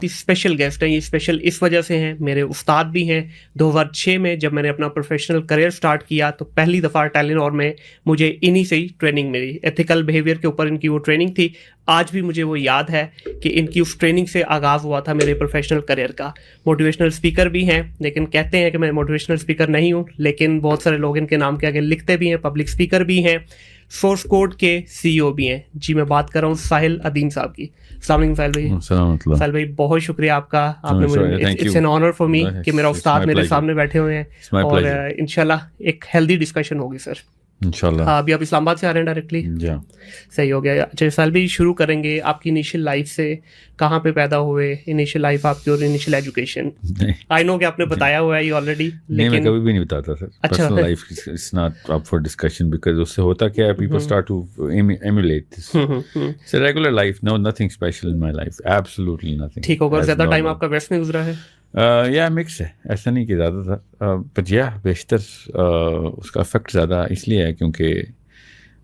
Special guest ہیں. یہ special اس وجہ سے ہیں, میرے استاد بھی ہیں. 2006 میں جب میں نے اپنا پروفیشنل کریئر سٹارٹ کیا تو پہلی دفعہ ٹیلینور میں مجھے انہی سے ہی ٹریننگ ملی. ایتھیکل بیہیویئر کے اوپر ان کی وہ ٹریننگ تھی. آج بھی مجھے وہ یاد ہے کہ ان کی اس ٹریننگ سے آغاز ہوا تھا میرے پروفیشنل کریئر کا. موٹیویشنل اسپیکر بھی ہیں, لیکن کہتے ہیں کہ میں موٹیویشنل اسپیکر نہیں ہوں, لیکن بہت سارے لوگ ان کے نام کے آگے لکھتے بھی ہیں. پبلک اسپیکر بھی ہیں, سورس کوڈ کے CEO بھی ہیں. جی میں بات کر رہا ہوں ساحل ادیم صاحب کی. السلام علیکم ساحل بھائی. ساحل بھائی بہت شکریہ آپ کا, آپ نے مجھے it's an honour for me کہ میرا استاد میرے سامنے بیٹھے ہوئے ہیں اور انشاءاللہ ایک ہیلدی ڈسکشن ہوگی سر انشاءاللہ. ابھی آپ اسلام آباد سے آ رہے ہیں ڈائریکٹلی؟ صحیح ہو گیا. اچھا ساحل بھائی شروع کریں گے آپ کی انیشیل لائف سے. کہاں پہ پیدا ہوئے, انیشیل لائف آپ کی اور انیشیل ایجوکیشن. آئی نو کہ آپ نے بتایا ہوا ہے یہ آلریڈی, لیکن میں کبھی بھی نہیں بتاتا sir. Personal life is not up for discussion because اس سے ہوتا کیا ہے, people start to emulate this. It's a regular life, no nothing special in my life, absolutely nothing. ٹھیک ہوگا. زیادہ ٹائم آپ کا ویسٹ میں گزرا ہے؟ یا مکس ہے, ایسا نہیں کہ زیادہ تھا, بٹ یا بیشتر اس کا افیکٹ زیادہ اس لیے ہے کیونکہ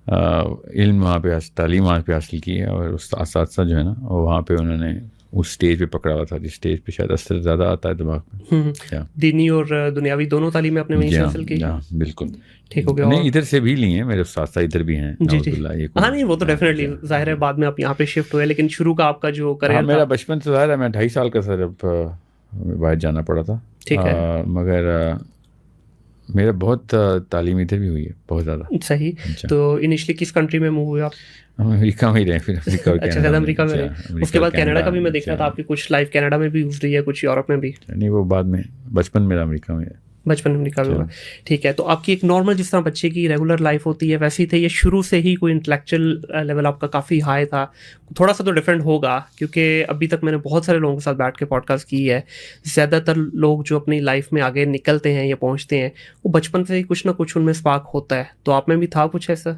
علم وہاں پہ تعلیم وہاں پہ حاصل کی ہے, اور اساتذہ جو ہے نا وہاں پہ انہوں نے اس اسٹیج پہ پکڑا ہوا تھا جس اسٹیج پہ شاید اثر زیادہ آتا ہے دماغ میں. دینی اور دنیاوی دونوں تعلیمیں آپ نے وہیں سے حاصل کی؟ بالکل. ٹھیک ہو گیا. نہیں ادھر سے بھی لی ہیں میرے اساتذہ, ادھر بھی ہیں. جی جی ہاں نہیں وہ تو ڈیفینیٹلی ظاہر ہے بعد میں آپ یہاں پہ شفٹ ہوئے, لیکن شروع کا آپ کا جو کریئر میرا بچپن سے ظاہر ہے, میں 2.5 سال کا تھا جب باہر جانا پڑا تھا. ٹھیک ہے. مگر میرا بہت تعلیم ادھر بھی ہوئی ہے, بہت زیادہ. صحیح. تو انیشلی کس کنٹری میں موو ہوئے آپ؟ ہم امریکہ میں ہی رہے, پھر امریکہ. اچھا امریکہ میں رہے, اس کے بعد کینیڈا کا بھی میں دیکھ رہا تھا آپ کی کچھ لائف کینیڈا میں بھی گزری ہے, کچھ یورپ میں بھی. نہیں وہ بعد میں, بچپن میرا امریکہ میں ہے. بچپن امریکہ میں. ٹھیک ہے. تو آپ کی ایک نارمل جس طرح بچے کی ریگولر لائف ہوتی ہے ویسی تھی, یہ شروع سے ہی کوئی انٹلیکچوئل لیول آپ کا کافی ہائی تھا؟ تھوڑا سا تو ڈفرینٹ ہوگا, کیونکہ ابھی تک میں نے بہت سارے لوگوں کے ساتھ بیٹھ کے پوڈ کاسٹ کی ہے, زیادہ تر لوگ جو اپنی لائف میں آگے نکلتے ہیں یا پہنچتے ہیں وہ بچپن سے ہی کچھ نہ کچھ ان میں اسپارک ہوتا ہے. تو آپ میں بھی تھا کچھ ایسا؟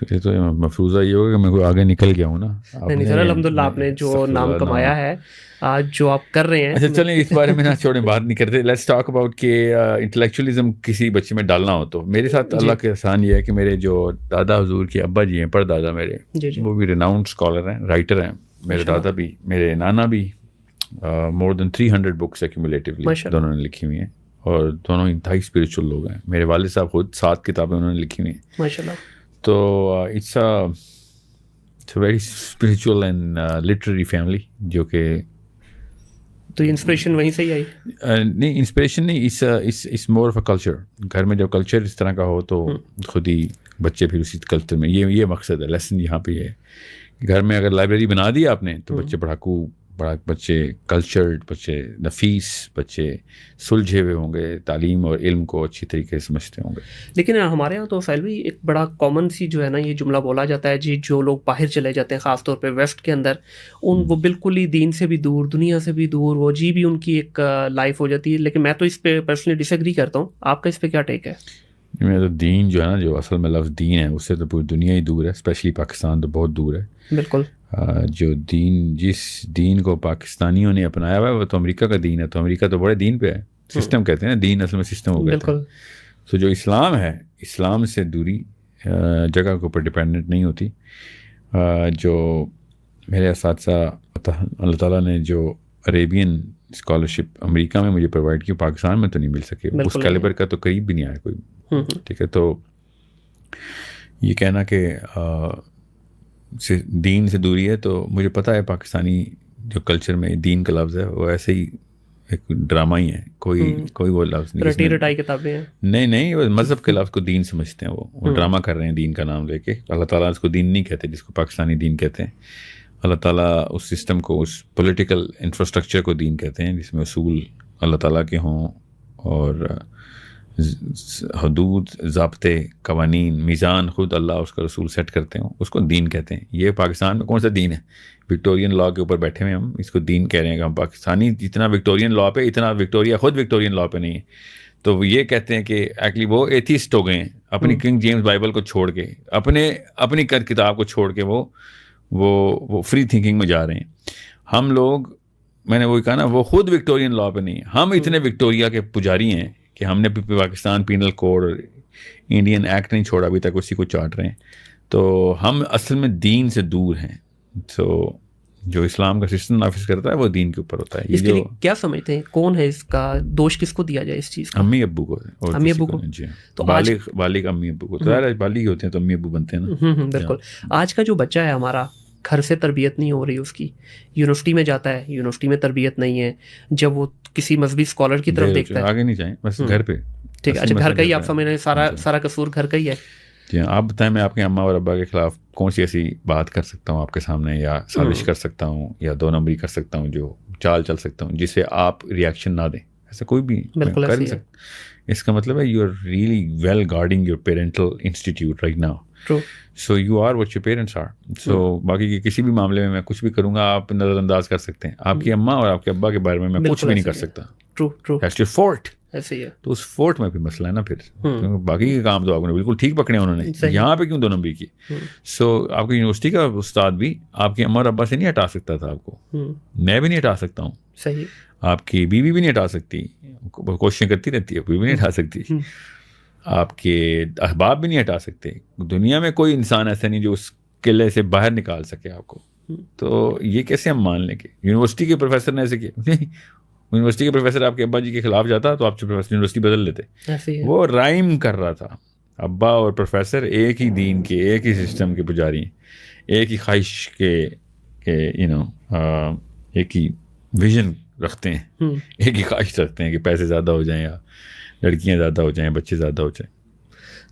یہ تو مفروضہ یہ ہوگا کہ میں کوئی آگے نکل گیا ہوں نا. نہیں سر الحمد للہ آپ نے جو نام کمایا ہے آج جو آپ کر رہے ہیں. اچھا چلیں اس بارے میں نہ چھوڑیں, بات نہیں کرتے. لیٹس ٹاک اباؤٹ کہ انٹلیکچوئلزم کسی بچے میں ڈالنا ہو تو میرے ساتھ اللہ کے احسان یہ ہے کہ میرے جو دادا حضور کے ابا جی ہیں, پردادا میرے, وہ بھی ریناؤنڈ اسکالر ہیں, رائٹر ہیں. میرے دادا بھی, میرے نانا بھی, مور دین 300 بکس ایکیومولیٹیولی دونوں نے لکھی ہوئی ہیں, اور دونوں انتہائی اسپریچول لوگ ہیں. میرے والد صاحب خود 7 کتابیں انہوں نے لکھی ہوئی ہیں ماشاء اللہ. تو it's a very spiritual and literary family, جو کہ تو انسپریشن وہیں سے ہی آئی؟ نہیں انسپریشن نہیں, اس مور آف اے کلچر. گھر میں جب کلچر اس طرح کا ہو تو خود ہی بچے پھر اسی کلچر میں, یہ مقصد ہے, لیسن یہاں پہ یہ ہے. گھر میں اگر لائبریری بنا دی آپ نے تو بچے پڑھاکو, بچے کلچرڈ, بچے نفیس, بچے سلجھے ہوئے ہوں گے, تعلیم اور علم کو اچھی طریقے سے سمجھتے ہوں گے. لیکن ہمارے یہاں تو ساحل بھی ایک بڑا کامن سی جو ہے نا یہ جملہ بولا جاتا ہے جی, جو لوگ باہر چلے جاتے ہیں خاص طور پہ ویسٹ کے اندر, وہ بالکل ہی دین سے بھی دور, دنیا سے بھی دور, وہ جی بھی ان کی ایک لائف ہو جاتی ہے. لیکن میں تو اس پہ پرسنلی ڈس ایگری کرتا ہوں. آپ کا اس پہ کیا ٹیک ہے؟ میں تو دین جو ہے نا, جو اصل میں لفظ دین ہے, اس سے تو پوری دنیا ہی دور ہے, اسپیشلی پاکستان تو بہت دور ہے. بالکل. جو دین, جس دین کو پاکستانیوں نے اپنایا ہوا ہے وہ تو امریکہ کا دین ہے. تو امریکہ تو بڑے دین پہ ہے, سسٹم کہتے ہیں نا, دین اصل میں سسٹم ہو گیا ہے. تو جو اسلام ہے, اسلام سے دوری جگہ کے اوپر ڈپینڈنٹ نہیں ہوتی. جو میرے اساتذہ اللہ تعالیٰ نے جو عریبین اسکالرشپ امریکہ میں مجھے پرووائڈ کی, پاکستان میں تو نہیں مل سکے. اس کیلیبر کا تو قریب بھی نہیں آیا کوئی. ٹھیک ہے. تو یہ کہنا کہ دین سے دوری ہے, تو مجھے پتہ ہے پاکستانی جو کلچر میں دین کا لفظ ہے وہ ایسے ہی ایک ڈرامہ ہی ہے, کوئی وہ لفظ نہیں. رٹائی کتابیں ہیں. نہیں وہ مذہب کے لفظ کو دین سمجھتے ہیں, وہ ڈرامہ کر رہے ہیں دین کا نام لے کے. اللہ تعالیٰ اس کو دین نہیں کہتے جس کو پاکستانی دین کہتے ہیں. اللہ تعالیٰ اس سسٹم کو, اس پولیٹیکل انفراسٹرکچر کو دین کہتے ہیں, جس میں اصول اللہ تعالیٰ کے ہوں اور حدود, ضابطے, قوانین, میزان خود اللہ اس کا رسول سیٹ کرتے ہوں, اس کو دین کہتے ہیں. یہ پاکستان میں کون سا دین ہے؟ وکٹورین لاء کے اوپر بیٹھے ہوئے ہم اس کو دین کہہ رہے ہیں کہ ہم پاکستانی جتنا وکٹورین لاء پہ, اتنا وکٹوریا خود وکٹورین لاء پہ نہیں ہے. تو وہ یہ کہتے ہیں کہ ایکچولی وہ ایتھیسٹ ہو گئے ہیں, اپنی کنگ جیمز بائبل کو چھوڑ کے, اپنی کتاب کو چھوڑ کے وہ فری تھنکنگ میں جا رہے ہیں. ہم لوگ, میں نے وہی کہا نا, وہ خود وکٹورین لاء پہ نہیں ہیں. ہم اتنے وکٹوریا کے پجاری ہیں کہ ہم نے پاکستان پینل کوڈ اور انڈین ایکٹ نہیں چھوڑا ابھی تک, اسی کو چاٹ رہے ہیں. تو ہم اصل میں دین سے دور ہیں. تو جو اسلام کا سسٹم نافذ کرتا ہے وہ دین کے اوپر ہوتا ہے. اس کے لیے کیا سمجھتے ہیں کون ہے اس کا دوش کس کو دیا جائے اس چیز کا؟ امی ابو کو. امی ابو کو. جی تو بالغ امی ابو کو. بالغ ہوتے ہیں تو امی ابو بنتے ہیں نا. بالکل. آج کا جو بچہ ہے ہمارا, گھر سے تربیت نہیں ہو رہی اس کی, یونیورسٹی میں جاتا ہے, یونیورسٹی میں تربیت نہیں ہے, جب وہ کسی مذہبی اسکالر کی طرف دیکھتا ہے. آگے نہیں جائیں, بس گھر پہ. ٹھیک ہے, اچھا گھر کا ہی آپ سمجھ رہے ہیں, سارا قصور گھر کا ہی ہے. جی آپ بتائیں, میں آپ کے اماں اور ابا کے خلاف کون سی ایسی بات کر سکتا ہوں آپ کے سامنے, یا سازش کر سکتا ہوں, یا 2 نمبری کر سکتا ہوں, جو چال چل سکتا ہوں جس سے آپ ریئیکشن نہ دیں. ایسا کوئی بھی کر نہیں سکتا. اس کا مطلب ہے you are really well guarding your parental institute right now. So you are what your parents are. So باقی کے کسی بھی معاملے میں کچھ بھی کروں گا آپ نظر انداز کر سکتے ہیں. آپ کی اماں اور آپ کے ابا کے بارے میں کچھ بھی نہیں کر سکتا. That's your fault. ایسے ہی ہے. تو اس فورٹ میں پھر مسئلہ ہے نا پھر. باقی کے کام تو آپ نے بالکل ٹھیک پکڑے انہوں نے, یہاں پہ کیوں 2 نمبری کی. سو آپ کی یونیورسٹی کا استاد بھی آپ کی اماں اور ابا سے نہیں ہٹا سکتا تھا آپ کو. میں بھی نہیں ہٹا سکتا ہوں. صحیح. آپ کی بیوی بھی نہیں ہٹا سکتی, کوششیں کرتی رہتی ہے, کوئی بھی نہیں ہٹا سکتی. آپ کے احباب بھی نہیں ہٹا سکتے. دنیا میں کوئی انسان ایسا نہیں جو اس قلعے سے باہر نکال سکے آپ کو. تو یہ کیسے ہم مان لیں کہ یونیورسٹی کے پروفیسر نے ایسے کیا. یونیورسٹی کے پروفیسر آپ کے ابا جی کے خلاف جاتا تو آپ یونیورسٹی بدل لیتے. وہ رائم کر رہا تھا. ابا اور پروفیسر ایک ہی دین کے, ایک ہی سسٹم کے پجاری ہیں, ایک ہی خواہش کے ایک ہی ویژن رکھتے ہیں, ایک ہی خواہش رکھتے ہیں کہ پیسے زیادہ ہو جائیں, یا لڑکیاں زیادہ ہو جائیں, بچے زیادہ ہو جائیں,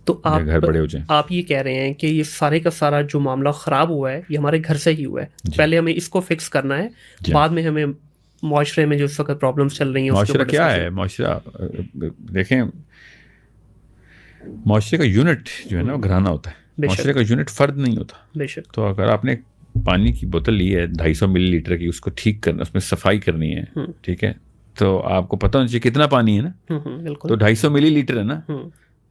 تو گھر بڑے ہو جائیں. آپ یہ کہہ رہے ہیں کہ یہ سارے کا سارا جو معاملہ خراب ہوا ہے یہ ہمارے گھر سے ہی ہوا ہے. پہلے ہمیں اس کو فکس کرنا ہے, بعد میں ہمیں معاشرے میں جو اس وقت پرابلمس چل رہی ہیں. معاشرہ کیا ہے؟ معاشرہ دیکھیں, معاشرے کا یونٹ جو ہے نا وہ گھرانہ ہوتا ہے. معاشرے کا یونٹ فرد نہیں ہوتا. بے شک. تو اگر آپ نے پانی کی بوتل لی ہے 250 ملی لیٹر کی, اس کو ٹھیک کرنا, اس میں صفائی کرنی ہے, ٹھیک ہے, تو آپ کو پتہ ہونا چاہیے کتنا پانی ہے نا. تو 250 ملی لیٹر ہے نا.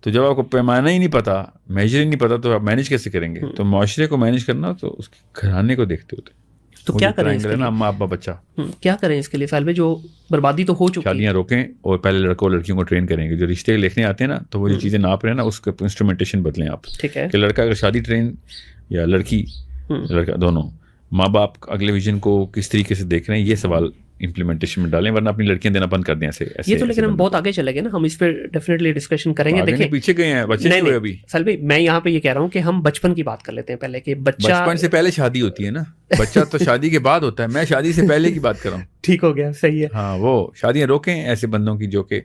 تو جب آپ کو پیمانہ ہی نہیں پتا, میجر ہی نہیں پتا, تو آپ مینیج کیسے کریں گے؟ تو معاشرے کو مینیج کرنا تو اس کے گھرانے کو دیکھتے ہوتے. تو کیا کریں اس کے لیے؟ اماں ابا بچہ کیا کریں اس کے لیے؟ فیل بھائی جو بربادی تو ہو چکی ہے. شادیاں روکیں اور پہلے لڑکوں لڑکیوں کو ٹرین کریں گے. جو رشتے لکھنے آتے ہیں نا, تو وہ جو چیزیں ناپ رہے ہیں نا, اس کے انسٹرومنٹیشن بدلیں آپ. ٹھیک ہے. کہ لڑکا اگر شادی ٹرین یا لڑکی لڑکا دونوں, ماں باپ اگلے ویژن کو کس طریقے سے دیکھ رہے ہیں, یہ سوال امپلیمنٹیشن میں ڈالیں, ورنہ اپنی لڑکیاں دینا بند کر دیں. ایسے یہ تو لیکن ہم بہت آگے چلے گئے نا, ہم اس پہ ڈیفینیٹلی ڈسکشن کریں گے. دیکھیں پیچھے گئے ہیں بچے نہیں ہوئے ابھی. سل بھائی میں یہاں پہ یہ کہہ رہا ہوں کہ ہم بچپن کی بات کر لیتے ہیں پہلے, کہ بچپن سے پہلے شادی ہوتی ہے نا. بچہ تو شادی کے بعد ہوتا ہے, میں شادی سے پہلے کی بات کر رہا ہوں. ٹھیک ہو گیا, صحیح ہے. ہاں, وہ شادیاں روکیں ایسے بندوں کی جو کہ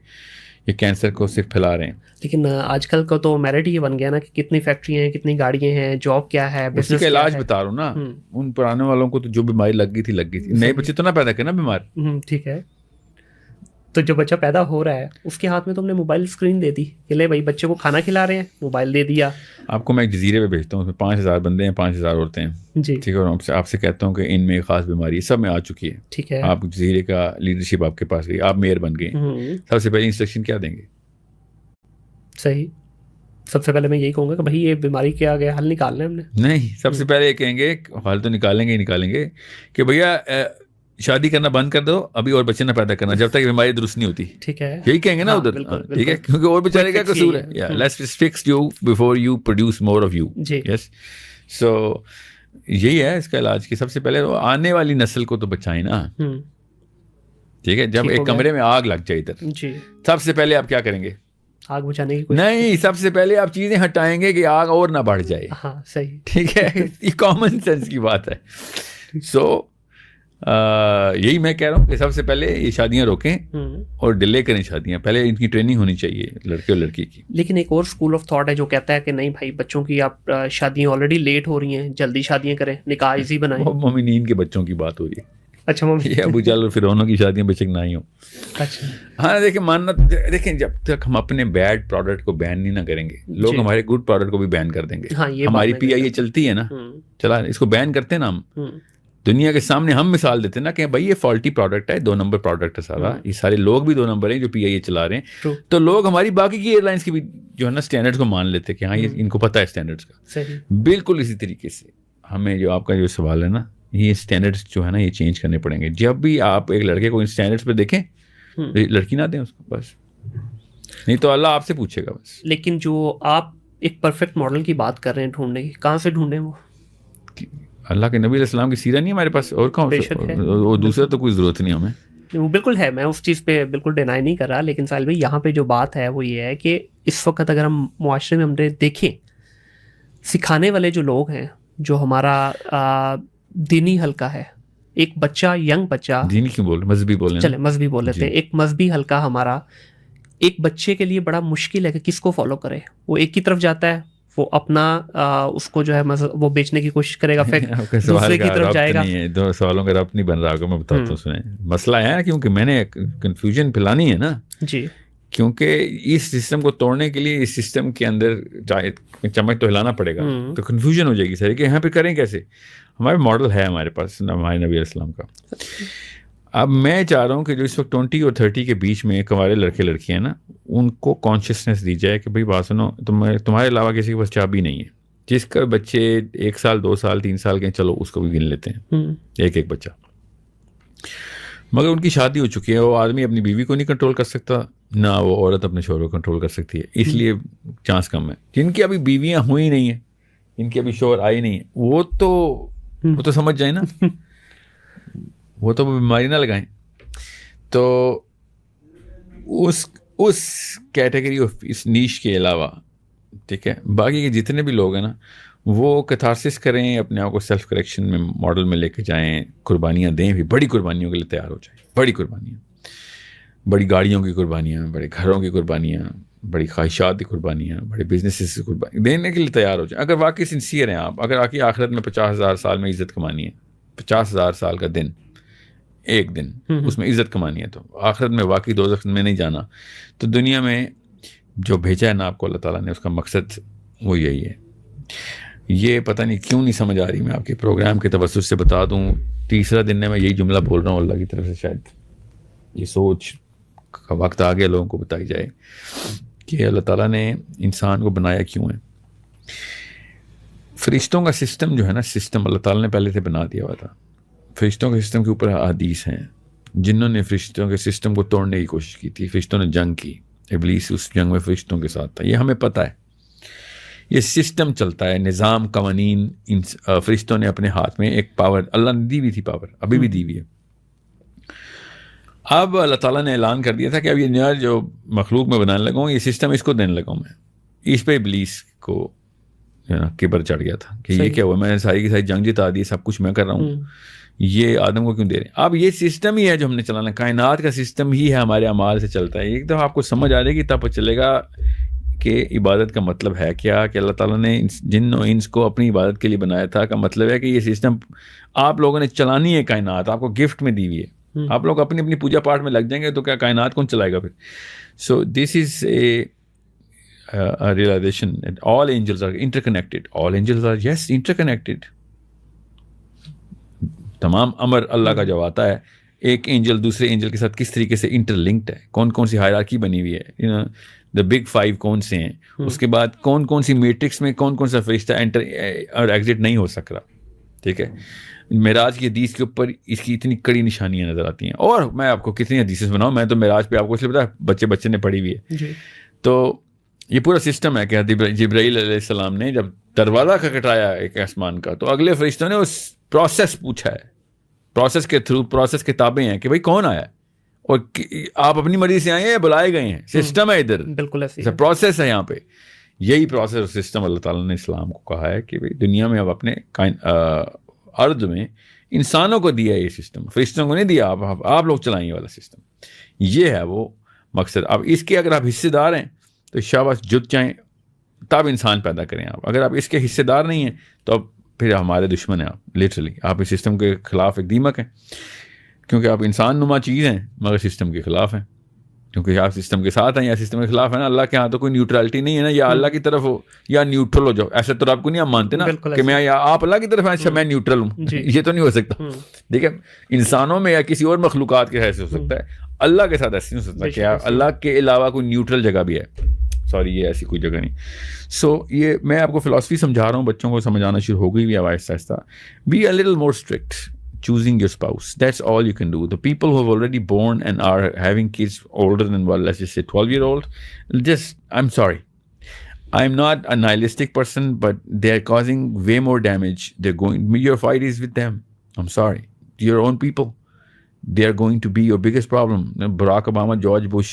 یہ کینسر کو صرف پھیلا رہے ہیں. لیکن آج کل کا تو میرٹ یہ بن گیا نا کہ کتنی فیکٹریاں ہیں, کتنی گاڑیاں ہیں, جاب کیا ہے, بزنس کا علاج بتا رہا ہوں نا. ان پرانے والوں کو تو جو بیماری لگ گئی تھی, نئے بچے تو نہ پیدا کرنا بیمار. ٹھیک ہے. تو جو بچہ پیدا ہو رہا ہے اس کے ہاتھ میں تم نے موبائل اسکرین دے دی کہ لے بھائی بچے کو کھانا کھلا رہے ہیں, موبائل دے دیا. آپ کو میں ایک جزیرے پہ بھیجتا ہوں, اس میں 5000 بندے ہیں, 5000 عورتیں ہیں. جی ٹھیک ہے. اور آپ سے کہتا ہوں کہ ان میں خاص بیماری سب میں آ چکی ہے. ٹھیک ہے. آپ جزیرے کا لیڈرشپ آپ کے پاس گئی, آپ میئر بن گئے, سب سے پہلے انسٹرکشن کیا دیں گے؟ صحیح. سب سے پہلے میں یہی کہوں گا کہ بھائی یہ بیماری کے آگے حل نکالنا ہے ہم نے. نہیں, سب سے پہلے یہ کہیں گے, حل تو نکالیں گے کہ بھیا شادی کرنا بند کر دو ابھی, اور بچے نہ پیدا کرنا جب تک بیماری درست نہیں ہوتی. ٹھیک ہے. یہی کہیں گے نا ادھر. ٹھیک ہے, کیونکہ اور بیچارے کا قصور ہے. Let's fix you before you produce more of you. Yes. So یہی ہے اس کا علاج, کہ سب سے پہلے آنے والی نسل کو تو بچائیں نا. ٹھیک ہے. جب ایک کمرے میں آگ لگ جائے ادھر, سب سے پہلے آپ کیا کریں گے؟ آگ بچانے کی نہیں, سب سے پہلے آپ چیزیں ہٹائیں گے کہ آگ اور نہ بڑھ جائے. ہاں صحیح. ٹھیک ہے, یہ کامن سینس کی بات ہے. سو یہی میں کہہ رہا ہوں کہ سب سے پہلے یہ شادیاں روکیں اور ڈیلے کریں شادیاں. پہلے ان کی ٹریننگ ہونی چاہیے لڑکے اور لڑکی کی. لیکن ایک اور اسکول آف تھاٹ ہے جو کہتا ہے کہ نہیں بھائی بچوں کی آپ شادیاں آلریڈی لیٹ ہو رہی ہیں, جلدی شادیاں کریں, نکاح ایزی بنائیں. مومنین کے بچوں کی بات ہو رہی ہے. اچھا, یہ ابو جہل اور فرعونوں کی شادیاں بے شک نہ ہی ہوں. اچھا ہاں دیکھیں, ماننا دیکھیں, جب تک ہم اپنے بیڈ پروڈکٹ کو بین نہیں نہ کریں گے, لوگ ہمارے گڈ پروڈکٹ کو بھی بین کر دیں گے. ہماری PIA چلتی ہے نا, چلا اس کو بین کرتے ہیں نا ہم, دنیا کے سامنے ہم مثال دیتے ہیں نا کہ بھائی یہ فالٹی پروڈکٹ ہے, 2 نمبر پروڈکٹ ہے سارا, یہ سارے لوگ بھی 2 نمبر ہیں جو PIA چلا رہے ہیں. تو لوگ ہماری باقی کی ایئر لائنس کی بھی جو ہے نا اسٹینڈرڈ کو مان لیتے کہ ہاں یہ ان کو پتہ ہے اسٹینڈرڈس کا. بالکل اسی طریقے سے ہمیں جو آپ کا جو سوال ہے نا, یہ اسٹینڈرڈس جو ہے نا یہ چینج کرنے پڑیں گے. جب بھی آپ ایک لڑکے کو ان اسٹینڈرڈس پہ دیکھیں, لڑکی نہ دیں اس کو بس, نہیں تو اللہ آپ سے پوچھے گا بس. لیکن جو آپ ایک پرفیکٹ ماڈل کی بات کر رہے ہیں ڈھونڈنے کی, کہاں سے ڈھونڈیں وہ؟ اللہ کے نبی علیہ السلام کی سیرت نہیں ہمارے پاس اور کہاں بے شک ہے. اور دوسرا تو کوئی ضرورت نہیں ہمیں. وہ بالکل ہے, میں اس چیز پہ بالکل ڈینائی نہیں کر رہا, لیکن ساحل بھائی یہاں پہ جو بات ہے وہ یہ ہے کہ اس وقت اگر ہم معاشرے میں ہم نے دیکھیں, سکھانے والے جو لوگ ہیں, جو ہمارا دینی حلقہ ہے, ایک بچہ, ینگ بچہ, دینی کیوں بول رہے, مذہبی بول رہے ہیں, چلے مذہبی بول لیتے ہیں, ایک مذہبی حلقہ ہمارا, ایک بچے کے لیے بڑا مشکل ہے کہ کس کو فالو کرے. وہ ایک کی طرف جاتا ہے, وہ اپنا اس کو جو ہے وہ بیچنے کی کوشش کرے گا, پھر دوسرے کی طرف جائے گا. نہیں ہے, دو سوالوں کا ربط نہیں بن رہا ہوگا, میں بتاتا ہوں سنیں. مسئلہ ہے کیونکہ میں نے کنفیوژن پھیلانی ہے نا جی, کیونکہ اس سسٹم کو توڑنے کے لیے اس سسٹم کے اندر چمچ تو ہلانا پڑے گا, تو کنفیوژن ہو جائے گی سر کہ یہاں پہ کریں کیسے. ہمارے ماڈل ہے ہمارے پاس ہمارے نبی علیہ السلام کا. اب میں چاہ رہا ہوں کہ جو اس وقت 20 اور 30 کے بیچ میں کمارے لڑکے لڑکیاں ہیں نا, ان کو کانشیسنیس دی جائے کہ بھائی بات سنو, تمہارے علاوہ کسی کے پاس چابی نہیں ہے. جس کا بچے 1 سال 2 سال 3 سال کے, چلو اس کو بھی گن لیتے ہیں ایک بچہ, مگر ان کی شادی ہو چکی ہے. وہ آدمی اپنی بیوی کو نہیں کنٹرول کر سکتا, نہ وہ عورت اپنے شوہر کو کنٹرول کر سکتی ہے, اس لیے چانس کم ہے. جن کی ابھی بیویاں ہوئی نہیں ہیں, جن کی ابھی شوہر آئی نہیں ہے, وہ تو سمجھ جائیں نا, وہ تو بیماری نہ لگائیں. تو اس کیٹیگری آف اس نیش کے علاوہ, ٹھیک ہے, باقی کے جتنے بھی لوگ ہیں نا, وہ کیتھارسس کریں, اپنے آپ کو سیلف کریکشن میں ماڈل میں لے کے جائیں, قربانیاں دیں, بھی بڑی قربانیوں کے لیے تیار ہو جائیں. بڑی قربانیاں, بڑی گاڑیوں کی قربانیاں, بڑے گھروں کی قربانیاں, بڑی خواہشات کی قربانیاں, بڑے بزنسز کی قربانیاں دینے کے لیے تیار ہو جائیں. اگر واقعی سنسیئر ہیں آپ, اگر آپ کی آخرت میں 50,000 سال میں عزت کمانی ہے, 50,000 سال کا دن, ایک دن اس میں عزت کمانی ہے, تو آخرت میں واقعی دوزخ میں نہیں جانا, تو دنیا میں جو بھیجا ہے نا آپ کو اللہ تعالیٰ نے, اس کا مقصد وہ یہی ہے. یہ پتہ نہیں کیوں نہیں سمجھ آ رہی, میں آپ کے پروگرام کے توسط سے بتا دوں, تیسرا دن میں یہی جملہ بول رہا ہوں, اللہ کی طرف سے شاید یہ سوچ کا وقت آ گیا لوگوں کو بتائی جائے کہ اللہ تعالیٰ نے انسان کو بنایا کیوں ہے. فرشتوں کا سسٹم جو ہے نا, سسٹم اللہ تعالیٰ نے پہلے سے بنا دیا ہوا تھا. فرشتوں کے سسٹم کے اوپر احادیث ہیں, جنہوں نے فرشتوں کے سسٹم کو توڑنے کی کوشش کی تھی. فرشتوں نے جنگ کی, ابلیس اس جنگ میں فرشتوں کے ساتھ تھا, یہ ہمیں پتہ ہے. یہ سسٹم چلتا ہے, نظام, قوانین. فرشتوں نے اپنے ہاتھ میں ایک پاور اللہ نے دی ہوئی تھی, پاور ابھی بھی دی ہوئی ہے. اب اللہ تعالیٰ نے اعلان کر دیا تھا کہ اب یہ نیا جو مخلوق میں بنانے لگا ہوں, یہ سسٹم اس کو دینے لگا ہوں میں. اس پہ ابلیس کو کبر چڑھ گیا تھا کہ یہ کیا ہوا, میں نے ساری کی ساری جنگ جتا دی, سب کچھ میں کر رہا ہوں, یہ آدم کو کیوں دے رہے ہیں. اب یہ سسٹم ہی ہے جو ہم نے چلانا, کائنات کا سسٹم ہی ہے, ہمارے اعمال سے چلتا ہے. ایک دفعہ آپ کو سمجھ آ جائے گی تب چلے گا کہ عبادت کا مطلب ہے کیا, کہ اللہ تعالیٰ نے جن و انس کو اپنی عبادت کے لیے بنایا تھا, کا مطلب ہے کہ یہ سسٹم آپ لوگوں نے چلانی ہے. کائنات آپ کو گفٹ میں دی ہوئی ہے, آپ لوگ اپنی اپنی پوجا پاٹ میں لگ جائیں گے تو کیا کائنات کون چلائے گا پھر. سو دس از اے realization that all angels are interconnected. All angels are, yes, interconnected. تمام امر اللہ کا جو آتا ہے, ایک اینجل دوسرے اینجل کے ساتھ کس طریقے سے انٹر لنکڈ ہے, کون کون سی ہائرارکی بنی ہوئی ہے, دا بگ 5 کون سے ہیں, اس کے بعد کون کون سی میٹرکس میں کون کون سا فرشتہ انٹر اور ایگزٹ نہیں ہو سک رہا. ٹھیک ہے, معراج کی حدیث کے اوپر اس کی اتنی کڑی نشانیاں نظر آتی ہیں. اور میں آپ کو کتنی حدیثیں بناؤں, میں تو معراج پہ آپ کو اس لیے پتا بچے نے پڑھی ہوئی ہے. تو یہ پورا سسٹم ہے کہ جبرائیل علیہ السلام نے جب دروازہ کھٹکھٹایا ایک آسمان کا, تو اگلے فرشتوں نے اس پروسیس پوچھا ہے, پروسیس کے تھرو پروسیس کتابیں ہیں کہ بھائی کون آیا, اور آپ اپنی مرضی سے آئے ہیں یا بلائے گئے ہیں. سسٹم ہے ادھر, بالکل ایسا پروسیس ہے یہاں پہ. یہی پروسیس اور سسٹم اللہ تعالیٰ نے اسلام کو کہا ہے کہ بھائی دنیا میں اب اپنے ارض میں انسانوں کو دیا ہے یہ سسٹم, فرشتوں کو نہیں دیا. آپ لوگ چلائیں والا سسٹم, یہ ہے وہ مقصد. اب اس کے اگر آپ حصے دار ہیں تو شاباش, جت جائیں, تب انسان پیدا کریں آپ. اگر آپ اس کے حصے دار نہیں ہیں تو اب پھر ہمارے دشمن ہیں آپ. لٹرلی آپ اس سسٹم کے خلاف ایک دیمک ہیں, کیونکہ آپ انسان نما چیز ہیں مگر سسٹم کے خلاف ہیں. کیونکہ آپ سسٹم کے ساتھ ہیں یا سسٹم کے خلاف ہیں نا. اللہ کے ہاں تو کوئی نیوٹرلٹی نہیں ہے نا, یا اللہ کی طرف ہو یا نیوٹرل ہو جاؤ. ایسے تو آپ کو نہیں آپ مانتے نا کہ میں یا آپ اللہ کی طرف ہیں, اچھا میں نیوٹرل ہوں, یہ تو نہیں ہو سکتا. دیکھیں انسانوں میں یا کسی اور مخلوقات کے ایسے ہو سکتا ہے, اللہ کے ساتھ ایسے نہیں ہو سکتا کہ اللہ کے علاوہ کوئی نیوٹرل جگہ بھی ہے. سوری, یہ ایسی کوئی جگہ نہیں. سو یہ میں آپ کو فلاسفی سمجھا رہا ہوں, بچوں کو سمجھانا شروع ہو گئی بھی آہستہ آہستہ. Be a little more strict choosing your spouse. That's all you can do. The people who have already born and are having kids older than, well, let's just say 12-year-old, just, I'm sorry. I'm not a nihilistic person, but they're causing way more damage. Your fight is with them. I'm sorry. Your own people. They are going to be your biggest problem. Barack Obama, George Bush,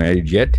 married yet,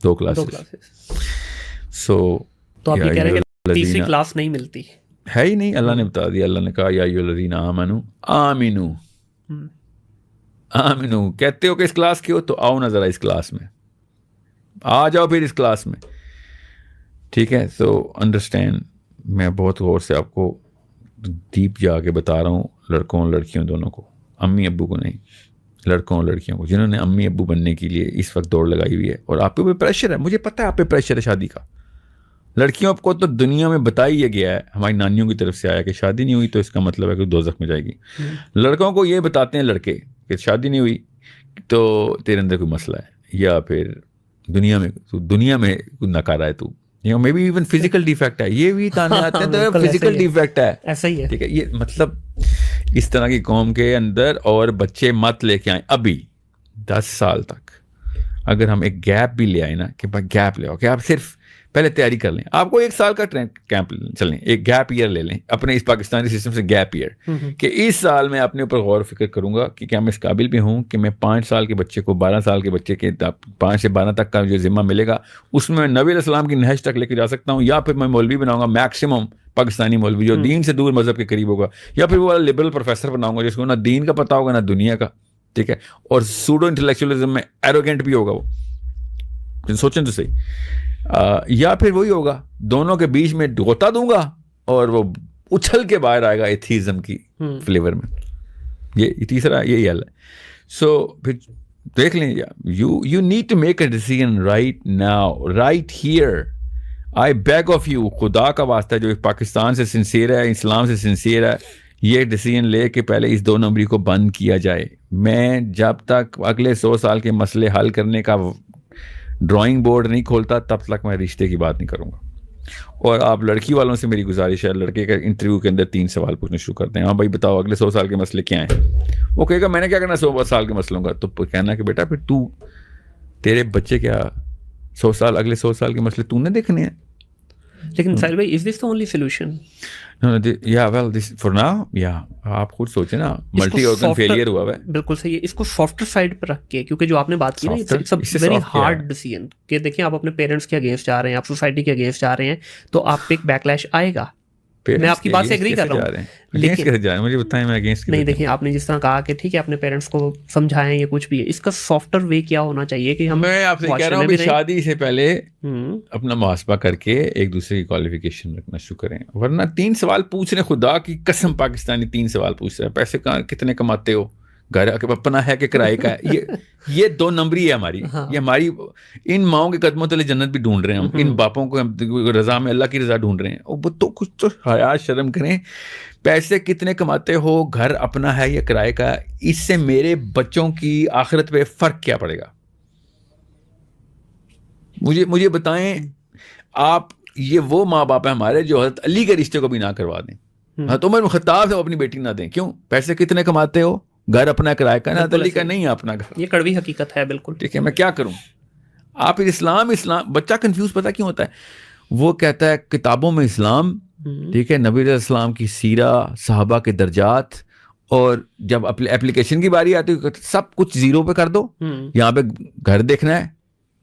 2 classes. So تو آپ یہ کہہ رہے ہیں کہ تیسری الذین class نہیں ملتی ہے ہی نہیں. اللہ نے بتا دیا, اللہ نے کہا یا ایھا الذین آمنوا آمنو آمنو. کہتے ہو کہ اس کلاس کی ہو تو آؤ نا ذرا اس کلاس میں, آ جاؤ پھر اس کلاس میں. ٹھیک ہے, سو انڈرسٹینڈ, میں بہت غور سے آپ کو ڈیپ جا کے بتا رہا ہوں, لڑکوں اور لڑکیوں دونوں کو, امی ابو کو نہیں, لڑکوں اور لڑکیوں کو جنہوں نے امی ابو بننے کے لیے اس وقت دوڑ لگائی ہوئی ہے. اور آپ پہ بھی پریشر ہے, مجھے پتہ ہے آپ پہ پریشر ہے شادی کا. لڑکیوں کو تو دنیا میں بتا ہی گیا ہے, ہماری نانیوں کی طرف سے آیا کہ شادی نہیں ہوئی تو اس کا مطلب ہے کہ دوزخ میں جائے گی. لڑکوں کو یہ بتاتے ہیں لڑکے کہ شادی نہیں ہوئی تو تیرے اندر کوئی مسئلہ ہے, یا پھر دنیا میں کوئی نکارا ہے تو, maybe even physical defect ہے. یہ بھی تانے آتے ہیں تو فزیکل ڈیفیکٹ ہے, ایسا ہی ہے. ٹھیک ہے, یہ مطلب اس طرح کی قوم کے اندر اور بچے مت لے کے آئیں. ابھی 10 سال تک اگر ہم ایک گیپ بھی لے آئے نا, کہ گیپ لے آؤ کہ آپ صرف پہلے تیاری کر لیں, آپ کو 1 سال کا کیمپ چلیں, ایک گیپ ایئر لے لیں اپنے اس پاکستانی سسٹم سے, گیپ ایئر کہ اس سال میں اپنے اوپر غور و فکر کروں گا کہ کیا میں اس قابل بھی ہوں کہ میں 5 سال کے بچے کو 12 سال کے بچے کے 5 سے 12 تک کا جو ذمہ ملے گا اس میں نبی علیہ السلام کی نہج تک لے کے جا سکتا ہوں, یا پھر میں مولوی بناؤں گا میکسیمم پاکستانی مولوی جو دین سے دور مذہب کے قریب ہوگا, یا پھر وہ لبرل پروفیسر بناؤں گا جس کو نہ دین کا پتہ ہوگا نہ دنیا کا. ٹھیک ہے, اور سوڈو انٹلیکچوئلزم میں ایروگینٹ بھی ہوگا وہ, سوچیں تو صحیح. یا پھر وہی ہوگا دونوں کے بیچ میں غوطہ دوں گا اور وہ اچھل کے باہر آئے گا ایتھیزم کی فلیور میں. یہ تیسرا یہی حل ہے. سو پھر دیکھ لیں, you need to make a decision right now, right here. I beg of you, خدا کا واسطہ جو پاکستان سے سنسیئر ہے, اسلام سے سنسیئر ہے, یہ ڈیسیژن لے کہ پہلے اس 2 نمبری کو بند کیا جائے. میں جب تک اگلے 100 سال کے مسئلے حل کرنے کا ڈرائنگ بورڈ نہیں کھولتا تب تک میں رشتے کی بات نہیں کروں گا. اور آپ لڑکی والوں سے میری گزارش ہے, لڑکے کا انٹرویو کے اندر 3 سوال پوچھنا شروع کرتے ہیں. ہاں بھائی بتاؤ اگلے 100 سال کے مسئلے کیا ہیں. وہ کہے گا میں نے کیا کرنا 100 سال کے مسئلوں کا, تو کہنا کہ بیٹا پھر تیرے بچے کیا 100 سال اگلے 100 سال کے مسئلے تو نے دیکھنے ہیں. لیکن ساحل بھائی, از دس دی اونلی سولوشن؟ یا ویل دس فار ناؤ. یا آپ خود سوچیں نا, ملٹی آرگن فیلئر ہوا ہے. بالکل صحیح ہے. اس کو سافٹر سائڈ پہ رکھ کے, کیونکہ جو آپ نے بات کی نا, it's a very hard decision کہ دیکھیں آپ اپنے پیرنٹس کے اگینسٹ جا رہے ہیں, آپ سوسائٹی کے اگینسٹ جا رہے ہیں, تو آپ پہ ایک بیک لیش آئے گا. میں آپ کی بات سے ایگری کر رہا ہوں, لیکن مجھے بتائیں میں اگینسٹ نہیں. دیکھیں آپ نے جس طرح کہا کہ ٹھیک ہے اپنے پیرنٹس کو سمجھائیں یا کچھ بھی ہے, اس کا سافٹر وے کیا ہونا چاہیے کہ ہم, میں آپ سے کہہ رہا ہوں کہ شادی سے پہلے اپنا محاسبہ کر کے ایک دوسرے کی کوالیفیکیشن رکھنا شروع کریں. ورنہ 3 سوال پوچھ رہے, خدا کی قسم پاکستانی 3 سوال پوچھ رہے ہیں, پیسے کتنے کماتے ہو, گھر اپنا ہے کہ کرائے کا ہے. یہ 2 نمبری ہے ہماری. یہ ہماری ان ماؤں کے قدموں تلے جنت بھی ڈھونڈ رہے ہیں ہم, ان باپوں کو رضا میں اللہ کی رضا ڈھونڈ رہے ہیں. وہ تو کچھ تو حیا شرم کریں. پیسے کتنے کماتے ہو, گھر اپنا ہے یا کرائے کا, اس سے میرے بچوں کی آخرت پہ فرق کیا پڑے گا؟ مجھے بتائیں آپ. یہ وہ ماں باپ ہیں ہمارے جو حضرت علی کے رشتے کو بھی نہ کروا دیں, حضرت عمر بن خطاب سے اپنی بیٹی نہ دیں. کیوں؟ پیسے کتنے کماتے ہو, گھر اپنا کرائے کا, نہ دلی کا نہیں ہے اپنا گھر. یہ کڑوی حقیقت ہے. بالکل ٹھیک ہے, میں کیا کروں. آپ اسلام بچہ کنفیوز پتہ کیوں ہوتا ہے, وہ کہتا ہے کتابوں میں اسلام, ٹھیک ہے, نبی علیہ السلام کی سیرہ, صحابہ کے درجات, اور جب اپلیکیشن کی باری آتی ہے سب کچھ 0 پہ کر دو. یہاں پہ گھر دیکھنا ہے,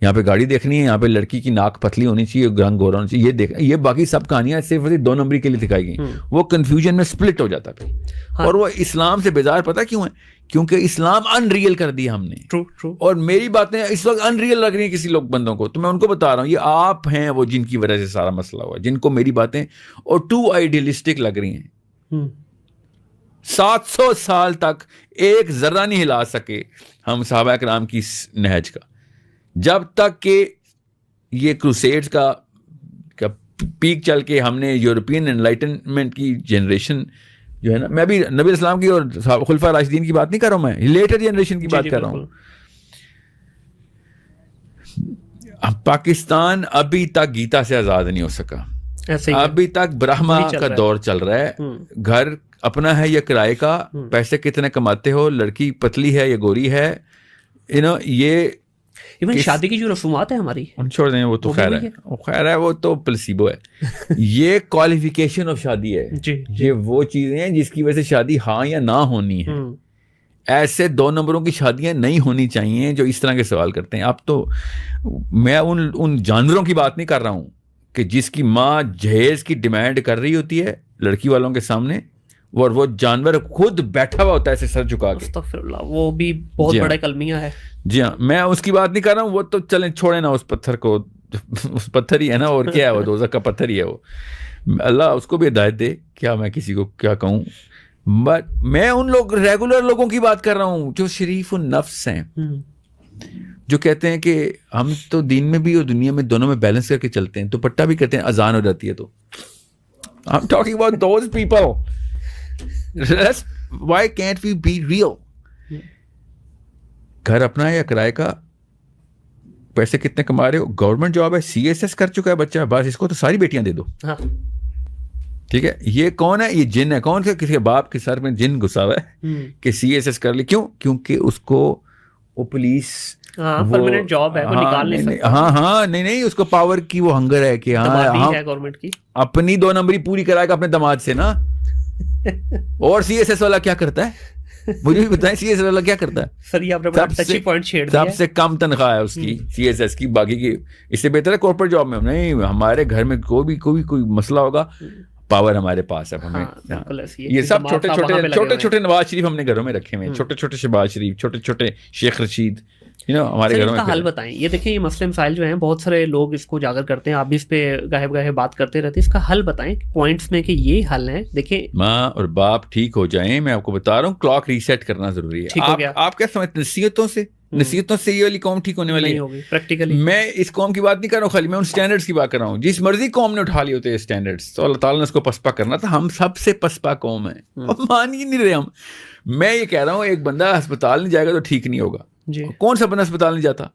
یہاں پہ گاڑی دیکھنی ہے, یہاں پہ لڑکی کی ناک پتلی ہونی چاہیے, رنگ گورا ہونا چاہیے, یہ دیکھ, یہ باقی سب کہانیاں صرف 2 نمبری کے لیے دکھائی گئی. وہ کنفیوژن میں سپلٹ ہو جاتا ہے. اور وہ اسلام سے بیزار پتہ کیوں ہے, کیونکہ اسلام ان ریئل کر دیا ہم نے. اور میری باتیں اس وقت ان ریئل لگ رہی ہیں کسی لوگ بندوں کو, تو میں ان کو بتا رہا ہوں یہ آپ ہیں وہ جن کی وجہ سے سارا مسئلہ ہوا, جن کو میری باتیں اور ٹو آئیڈیلسٹک لگ رہی ہیں. 700 سال تک ایک ذرہ نہیں ہلا سکے ہم صحابہ کرام کی نہج کا, جب تک کہ یہ کروسیڈز کا پیک چل کے ہم نے یورپین انلائٹنمنٹ کی جنریشن جو ہے نا, میں ابھی نبی السلام کی اور خلفاء راشدین کی بات نہیں کر رہا ہوں, میں لیٹر جنریشن کی بات کر رہا ہوں. پاکستان ابھی تک گیتا سے آزاد نہیں ہو سکا, ابھی تک برہما کا دور چل رہا ہے. گھر اپنا ہے یا کرائے کا, پیسے کتنے کماتے ہو, لڑکی پتلی ہے یا گوری ہے, یہ ایون شادی کی جو رسومات ہیں ہماری, چھوڑ دیں, وہ تو خیر ہے, وہ تو پلسیبو ہے. یہ کوالیفیکیشن آف شادی ہے. یہ وہ چیزیں ہیں جس کی وجہ سے شادی ہاں یا نہ ہونی ہے. ایسے 2 نمبروں کی شادیاں نہیں ہونی چاہیے جو اس طرح کے سوال کرتے ہیں. اب تو میں ان جانوروں کی بات نہیں کر رہا ہوں کہ جس کی ماں جہیز کی ڈیمانڈ کر رہی ہوتی ہے لڑکی والوں کے سامنے اور وہ جانور خود بیٹھا ہوا ہوتا ہے ایسے سر جھکا کے. استغفر اللہ, وہ بھی بہت بڑا کلمیہ ہے. جی ہاں, میں اس کی بات نہیں کر رہا ہوں, وہ تو چلیں چھوڑیں نا اس پتھر کو, اس پتھر ہی ہے نا, اور کیا ہے وہ, دوزخ کا پتھر ہی ہے وہ. اللہ اس کو بھی ہدایت دے, کیا میں کسی کو کیا کہوں. بٹ میں ان لوگ ریگولر لوگوں کی بات کر رہا ہوں جو شریف النفس ہیں, جو کہتے ہیں کہ ہم تو دین میں بھی اور دنیا میں دونوں میں بیلنس کر کے چلتے ہیں, دوپٹہ بھی کرتے ہیں, اذان ہو جاتی ہے تو. I'm talking about those people. Why can't we be real? گھر اپنا ہے یا کرائے کا, پیسے کتنے کما رہے ہو, گورنمنٹ جاب ہے, CSS کر چکا ہے بچہ, بس اس کو تو ساری بیٹیاں دے دو. ٹھیک ہے, یہ کون ہے, یہ جن ہے. کون سے کسی باپ کے سر میں جن گھسا ہوا ہے کہ CSS کر لی. کیوں؟ کیونکہ اس کو وہ پولیس پرماننٹ جاب ہے, وہ نکال نہیں سکتا. ہاں نہیں, اس کو پاور کی وہ ہنگر ہے کہ ہاں گورنمنٹ کی اپنی 2 نمبری پوری کرائے گا اپنے دماد سے نا. اور CSS والا کیا کرتا ہے, مجھے بھی بتائیں, CSS والا کیا کرتا ہے؟ سر یہ آپ نے بڑا ٹچی پوائنٹ چھیڑ دیا. سب سے کم تنخواہ ہے اس کی CSS کی, باقی کی اس سے بہتر ہے کارپوریٹ جاب میں. نہیں, ہمارے گھر میں کوئی مسئلہ ہوگا, پاور ہمارے پاس ہے. ہمیں یہ سب چھوٹے چھوٹے نواز شریف ہم نے گھروں میں رکھے ہوئے, چھوٹے چھوٹے شہباز شریف, چھوٹے چھوٹے شیخ رشید, ہمارے گھروں میں. حل بتائیں. یہ دیکھیں, یہ مسئلے مسائل جو ہیں بہت سارے لوگ اس کو اجاگر کرتے ہیں, آپ بھی اس پہ گاہے بات کرتے رہتے ہیں. اس کا حل بتائیں پوائنٹس میں کہ یہ حل ہے. دیکھیں, ماں اور باپ ٹھیک ہو جائیں, میں آپ کو بتا رہا ہوں کلاک ریسیٹ کرنا ضروری ہے. آپ کیا سمجھتے ہیں نصیحتوں سے یہ والی قوم ٹھیک ہونے والی ہے؟ پریکٹیکلی میں اس قوم کی بات نہیں کر رہا ہوں خالی, میں ان سٹینڈرڈز کی بات کر رہا ہوں. جس مرضی قوم نے اٹھا لیے ہوتے ہیں سٹینڈرڈز, تو اللہ تعالیٰ نے اس کو پسپا کرنا تھا. ہم سب سے پسپا قوم ہیں, اب مان ہی نہیں رہے ہم. میں یہ کہہ رہا ہوں, ایک بندہ ہسپتال نہیں جائے گا تو ٹھیک نہیں ہوگا. کون سا بندہ ہسپتال نہیں جاتا؟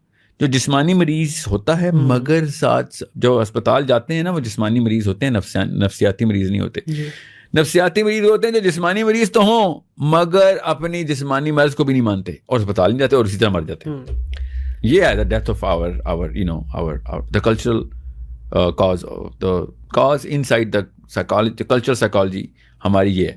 جو جسمانی مریض ہوتا ہے, مگر ساتھ جو ہسپتال جاتے ہیں نا وہ جسمانی مریض ہوتے ہیں, نفسیاتی مریض نہیں ہوتے. نفسیاتی مریض ہوتے ہیں جو جسمانی مریض تو ہوں مگر اپنی جسمانی مرض کو بھی نہیں مانتے اور ہسپتال نہیں جاتے اور اسی طرح مر جاتے ہیں. یہ ہے the death of our the cultural cause inside the psychology, cultural psychology ہماری یہ ہے.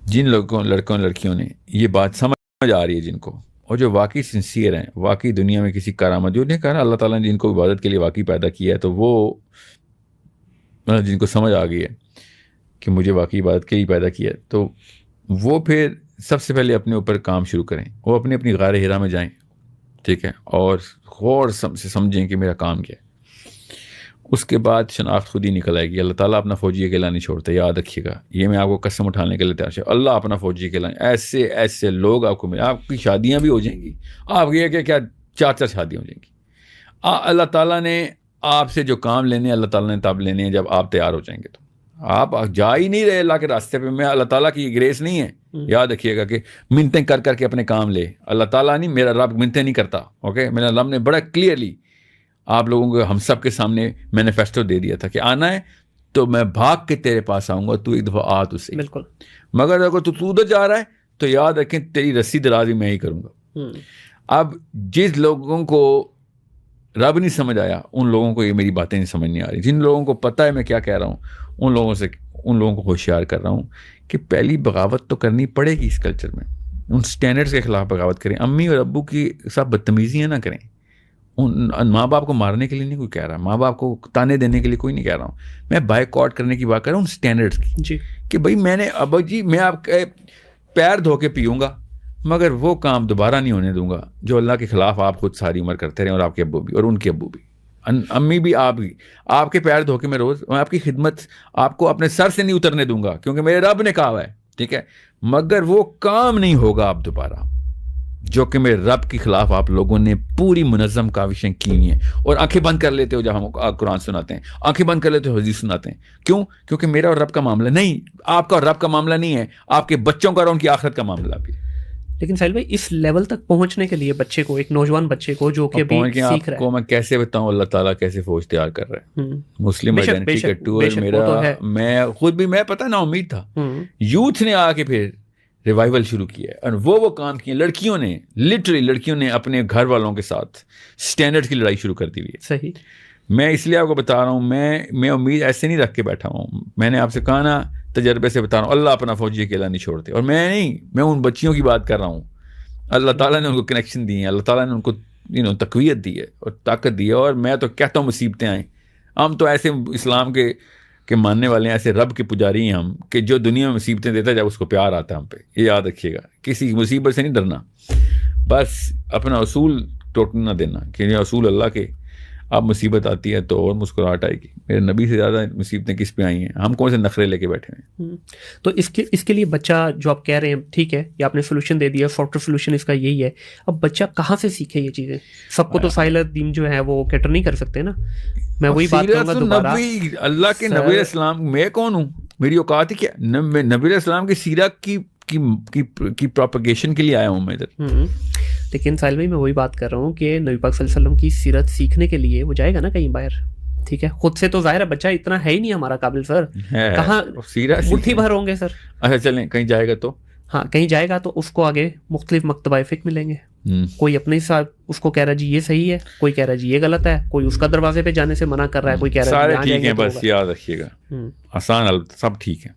جن لڑکوں لڑکیوں نے یہ بات سمجھ آ رہی ہے جن کو, اور جو واقعی سنسیئر ہیں, واقعی دنیا میں کسی کارآمد, جو نے کہا اللہ تعالیٰ نے جن کو عبادت کے لیے واقعی پیدا کیا ہے, تو وہ جن کو سمجھ آ گئی ہے کہ مجھے واقعی عبادت کے لیے پیدا کیا ہے, تو وہ پھر سب سے پہلے اپنے اوپر کام شروع کریں. وہ اپنی غار ہرا میں جائیں, ٹھیک ہے, اور غور سے سمجھیں کہ میرا کام کیا ہے. اس کے بعد شناخت خود ہی نکل آئے گی. اللہ تعالیٰ اپنا فوجی اکیلا نہیں چھوڑتا, یاد رکھیے گا. یہ میں آپ کو قسم اٹھانے کے لیے تیار ہوں, اللہ اپنا فوجی اکیلا. ایسے لوگ آپ کو ملے, آپ کی شادیاں بھی ہو جائیں گی. آپ یہ کہ کیا 4 شادیاں ہو جائیں گی. اللہ تعالیٰ نے آپ سے جو کام لینے, اللہ تعالیٰ نے تب لینے ہیں جب آپ تیار ہو جائیں گے. تو آپ جا ہی نہیں رہے اللہ کے راستے پہ. میں اللہ تعالیٰ کی گریس نہیں ہے, یاد رکھیے گا, کہ منتیں کر کے اپنے کام لے. اللہ تعالیٰ نہیں, میرا رب منتیں نہیں کرتا. اوکے, میرا رب نے بڑا کلیئرلی آپ لوگوں کو, ہم سب کے سامنے مینیفیسٹو دے دیا تھا کہ آنا ہے تو میں بھاگ کے تیرے پاس آؤں گا, تو ایک دفعہ آ تو صحیح. بالکل. مگر اگر تو ادھر جا رہا ہے تو یاد رکھیں تیری رسی درازی میں ہی کروں گا. اب جس لوگوں کو رب نہیں سمجھ آیا, ان لوگوں کو یہ میری باتیں نہیں سمجھ نہیں آ رہی. جن لوگوں کو پتہ ہے میں کیا کہہ رہا ہوں, ان لوگوں کو ہوشیار کر رہا ہوں کہ پہلی بغاوت تو کرنی پڑے گی اس کلچر میں. ان سٹینڈرڈز کے خلاف بغاوت کریں. امی اور ابو کی سب بدتمیزیاں نہ کریں. ان ماں باپ کو مارنے کے لیے نہیں کوئی کہہ رہا, ماں باپ کو تانے دینے کے لیے کوئی نہیں کہہ رہا ہوں. میں بائیکاٹ کرنے کی بات کر رہا ہوں ان سٹینڈرڈز کی. جی, کہ بھائی میں نے ابا جی میں آپ کے پیر دھو کے پیوں گا, مگر وہ کام دوبارہ نہیں ہونے دوں گا جو اللہ کے خلاف آپ خود ساری عمر کرتے رہے, اور آپ کے ابو بھی اور ان کے ابو بھی, امی بھی, آپ بھی. آپ کے پیر دھو کے میں روز آپ کی خدمت آپ کو اپنے سر سے نہیں اترنے دوں گا, کیونکہ میرے رب نے کہا ہوا ہے, ٹھیک ہے, مگر وہ کام نہیں ہوگا آپ دوبارہ جو کہ میرے رب کے خلاف آپ لوگوں نے پوری منظم کاوشیں کی ہیں. اور آنکھیں بند کر لیتے ہو جب ہم قرآن سناتے ہیں, آنکھیں بند کر لیتے ہو حدیث سناتے ہیں. کیوں؟ کیونکہ میرا اور رب کا معاملہ نہیں, آپ کا اور رب کا معاملہ نہیں ہے, آپ کے بچوں کا اور ان کی آخرت کا معاملہ بھی. لیکن ساحل بھائی, اس لیول تک پہنچنے کے لیے بچے کو, ایک نوجوان بچے کو جو کہ ابھی سیکھ رہا ہے, کو میں کیسے بتاؤں اللہ تعالیٰ کیسے فوج تیار کر رہا ہے. مسلم آئیڈینٹی کا ٹور میرا, میں خود بھی, میں پتہ نا امید تھا, یوتھ نے آ کے پھر ریوائول شروع کیا ہے, اور وہ کام کیے. لڑکیوں نے, لٹرلی لڑکیوں نے اپنے گھر والوں کے ساتھ سٹینڈرڈ کی لڑائی شروع کر دی ہوئی ہے. صحیح. میں اس لیے آپ کو بتا رہا ہوں, میں امید ایسے نہیں رکھ کے بیٹھا ہوں. میں نے آپ سے کہا نا, تجربے سے بتا رہا ہوں, اللہ اپنا فوجی اکیلا نہیں چھوڑتے. اور میں ان بچیوں کی بات کر رہا ہوں اللہ تعالیٰ نے ان کو کنیکشن دی ہیں, اللہ تعالیٰ نے ان کو تقویت دی ہے اور طاقت دی ہے. اور میں تو کہتا ہوں مصیبتیں آئیں, ہم تو ایسے اسلام کے ماننے والے ہیں, ایسے رب کے پجاری ہیں ہم کہ جو دنیا میں مصیبتیں دیتا ہے جب اس کو پیار آتا ہے ہم پہ. یہ یاد رکھیے گا, کسی مصیبت سے نہیں ڈرنا, بس اپنا اصول ٹوٹنے نہ دینا کہ یہ اصول اللہ کے. اب مصیبت آتی ہے تو اور مسکراہٹ آئے گی. میرے نبی سے زیادہ مصیبتیں کس پہ آئی ہیں, ہم کون سے نخرے لے کے بیٹھے ہیں. تو اس کے لیے بچہ جو آپ کہہ رہے ہیں ٹھیک ہے, یہ آپ نے سولوشن دے دیا, سافٹ ویئر سولوشن اس کا یہی ہے. اب بچہ کہاں سے سیکھے یہ چیزیں؟ سب کو تو ساحل الدین جو ہے وہ کیٹر نہیں کر سکتے نا. میں وہی بات کروں گا دوبارہ, اللہ کے نبی علیہ السلام, میں کون ہوں, میری اوقات ہی کیا. نبی علیہ السلام کی سیرت کی پروپیگیشن کے لیے آیا ہوں میں ادھر. لیکن ساحل بھائی میں وہی بات کر رہا ہوں کہ نبی پاک صلی اللہ علیہ وسلم کی سیرت سیکھنے کے لیے وہ جائے گا نا کہیں باہر, ٹھیک ہے. خود سے تو ظاہر ہے بچہ اتنا ہے ہی نہیں ہمارا قابل سر, کہاں مٹھی بھر ہوں گے سر. اچھا چلیں کہیں جائے گا تو, ہاں کہیں جائے گا تو اس کو آگے مختلف مکتبہ فقہ ملیں گے. کوئی اپنے ساتھ اس کو کہہ رہا جی یہ صحیح ہے, کوئی کہہ رہا جی یہ غلط ہے, کوئی اس کا دروازے پہ جانے سے منع کر رہا ہے, کوئی کہہ رہا ہے سارے ٹھیک ہیں. بس یاد رکھیے گا, آسان سب ٹھیک ہیں,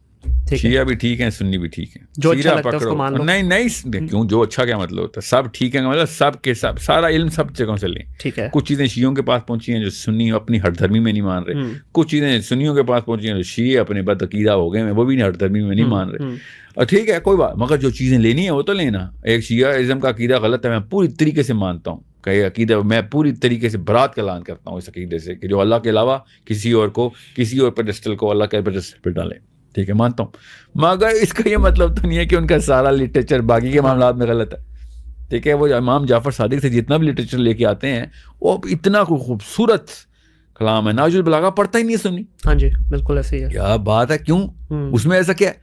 شیعہ بھی ٹھیک ہیں, سنی بھی ٹھیک ہیں, جو اچھا لگتا ہے اس کو مان لو. نہیں کیوں, جو اچھا کیا مطلب ہوتا ہے, سب ٹھیک ہے مطلب سب کے سب, سارا علم سب جگہوں سے لیں. ٹھیک ہے. کچھ چیزیں شیعوں کے پاس پہنچی ہیں جو سنی اپنی ہر دھرمی میں نہیں مان رہے, کچھ چیزیں سنیوں کے پاس پہنچی ہیں جو شیعہ اپنے بد عقیدہ ہو گئے ہیں وہ بھی ہر دھرمی میں نہیں مان رہے. اور ٹھیک ہے کوئی بات, مگر جو چیزیں لینی ہیں وہ تو لینا. ایک شیعہ ازم کا عقیدہ غلط ہے, میں پوری طریقے سے مانتا ہوں کہ یہ عقیدہ, میں پوری طریقے سے برات کا اعلان کرتا ہوں اس عقیدے سے کہ جو اللہ کے علاوہ کسی اور کو, کسی اور پیڈسٹل کو اللہ کے پیڈسٹل پہ ڈالے. ٹھیک ہے مانتا ہوں, مگر اس کا یہ مطلب تو نہیں ہے کہ ان کا سارا لٹریچر باقی کے معاملات میں غلط ہے. ٹھیک ہے, وہ امام جعفر صادق سے جتنا بھی لٹریچر لے کے آتے ہیں وہ اتنا خوبصورت کلام ہے, ناج البلاغہ پڑھتا ہی نہیں ہے سنی. ہاں جی بالکل ایسے ہی ہے. کیا بات ہے, کیوں اس میں ایسا کیا ہے,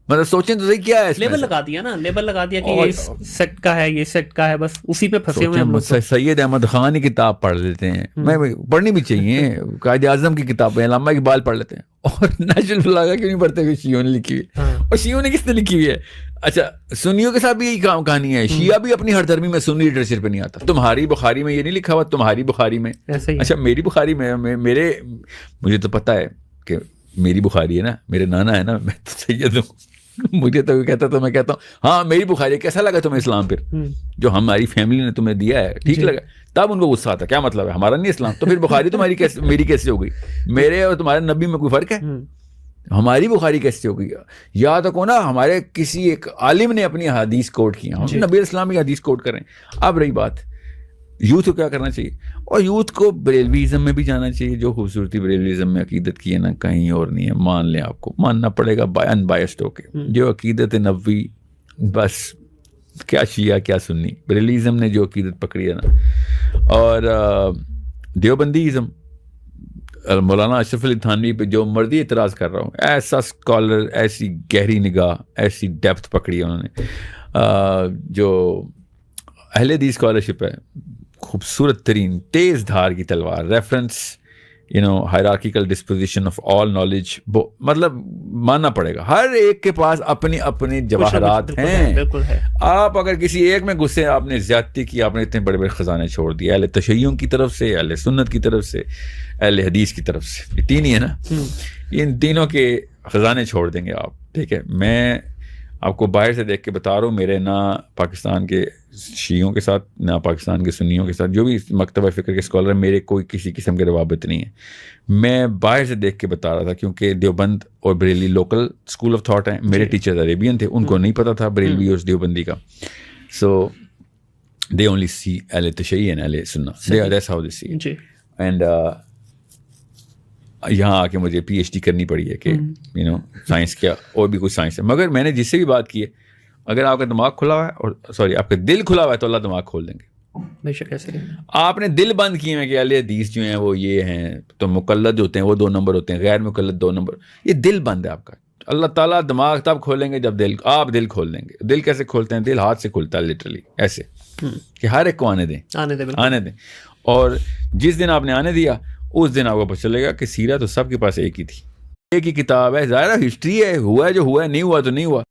مطلب سوچیں تو صحیح کیا ہے. لیبل لگا دیا نا, لیبل لگا دیا کہ یہ سیکٹ کا ہے, یہ سیکٹ کا ہے, بس اسی پہ پھنسے ہوئے ہیں. سید احمد خان کی کتاب پڑھ لیتے ہیں, میں پڑھنی بھی چاہیے, قائد اعظم کی کتاب علامہ اقبال پڑھ لیتے ہیں, اور ناج البلاغہ کیوں نہیں پڑھتے, شیعوں نے لکھی ہوئی ہے. اور شیعوں نے کس نے لکھی ہوئی ہے؟ اچھا سنیوں کے ساتھ بھی یہی کہانی ہے, شیعہ بھی اپنی ہر دھرمی میں سنی لٹریچر پہ نہیں آتا. تمہاری بخاری میں یہ نہیں لکھا ہوا, تمہاری بخاری میں. اچھا میری بخاری میں مجھے تو پتا ہے کہ میری بخاری ہے نا, میرے نانا ہے نا, میں تو سید ہوں, مجھے تو کہتا تو میں کہتا ہوں ہاں میری بخاری. کیسا لگا تمہیں اسلام پھر جو ہماری فیملی نے تمہیں دیا ہے, ٹھیک لگا؟ تب ان کو غصہ آتا, کیا مطلب ہے ہمارا نہیں اسلام, تو پھر بخاری تمہاری کیسے میری کیسے ہو گئی, میرے اور تمہارے نبی میں کوئی فرق ہے؟ ہماری بخاری کیسے ہو گئی؟ یاد رکھو نا, ہمارے کسی ایک عالم نے اپنی حدیث کوٹ کی, ہم نبی اسلام کی حدیث کوٹ کریں. اب رہی بات یوتھ کو کیا کرنا چاہیے, اور یوتھ کو بریلویزم میں بھی جانا چاہیے. جو خوبصورتی بریلویزم میں عقیدت کی ہے نا کہیں اور نہیں ہے, مان لیں, آپ کو ماننا پڑے گا ان بائسڈ ہو کے. جو عقیدت نبوی, بس کیا شیعہ کیا سنی, بریلویزم نے جو عقیدت پکڑی ہے نا. اور دیوبندیزم, مولانا اشرف علی تھانوی پہ جو مرضی اعتراض کر رہا ہوں, ایسا اسکالر, ایسی گہری نگاہ, ایسی ڈیپتھ پکڑی ہے انہوں نے. جو اہل حدیث اسکالرشپ ہے, خوبصورت ترین تیز دھار کی تلوار, reference hierarchical disposition of all knowledge, مطلب ماننا پڑے گا ہر ایک کے پاس اپنی اپنی جواہرات ہیں. آپ اگر کسی ایک میں گھسے, آپ نے زیادتی کی, آپ نے اتنے بڑے بڑے خزانے چھوڑ دیے, اہل تشیع کی طرف سے, اہل سنت کی طرف سے, اہل حدیث کی طرف سے, یہ تین ہی ہے نا, ان تینوں کے خزانے چھوڑ دیں گے آپ. ٹھیک ہے, میں آپ کو باہر سے دیکھ کے بتا رہا ہوں, میرے نہ پاکستان کے شیعوں کے ساتھ نہ پاکستان کے سنیوں کے ساتھ جو بھی مکتبہ فکر کے اسکالر ہیں, میرے کوئی کسی قسم کے روابط نہیں ہے. میں باہر سے دیکھ کے بتا رہا تھا, کیونکہ دیوبند اور Bareilly local school of thought ہیں. میرے ٹیچرز عربین تھے, ان کو نہیں پتہ تھا بریلوی اور دیوبندی کا. سو دے اونلی سی اہل تشیع اینڈ اہل سنت, that's how they see. And یہاں آ کے مجھے پی ایچ ڈی کرنی پڑی ہے کہ سائنس کیا اور بھی کچھ سائنس ہے. مگر میں نے جس سے بھی بات کی ہے, اگر آپ کا دماغ کھلا ہوا ہے, اور سوری آپ کا دل کھلا ہوا ہے, تو اللہ دماغ کھول دیں گے. بے شک ایسے آپ نے دل بند کیے ہیں کہ اہل حدیث جو ہیں وہ یہ ہیں, تو مقلد ہوتے ہیں وہ 2 نمبر ہوتے ہیں, غیر مقلد 2 نمبر. یہ دل بند ہے آپ کا. اللہ تعالیٰ دماغ تب کھولیں گے جب آپ دل کھول دیں گے. دل کیسے کھولتے ہیں؟ دل ہاتھ سے کھلتا ہے, لٹرلی ایسے کہ ہر ایک کو آنے دیں. اور جس دن آپ نے آنے دیا, اس دن آپ کو پتہ چلے گا کہ سیرت تو سب کے پاس ایک ہی تھی, ایک ہی کتاب ہے. ظاہر ہسٹری ہے, ہوا ہے جو ہوا ہے, نہیں ہوا تو نہیں ہوا.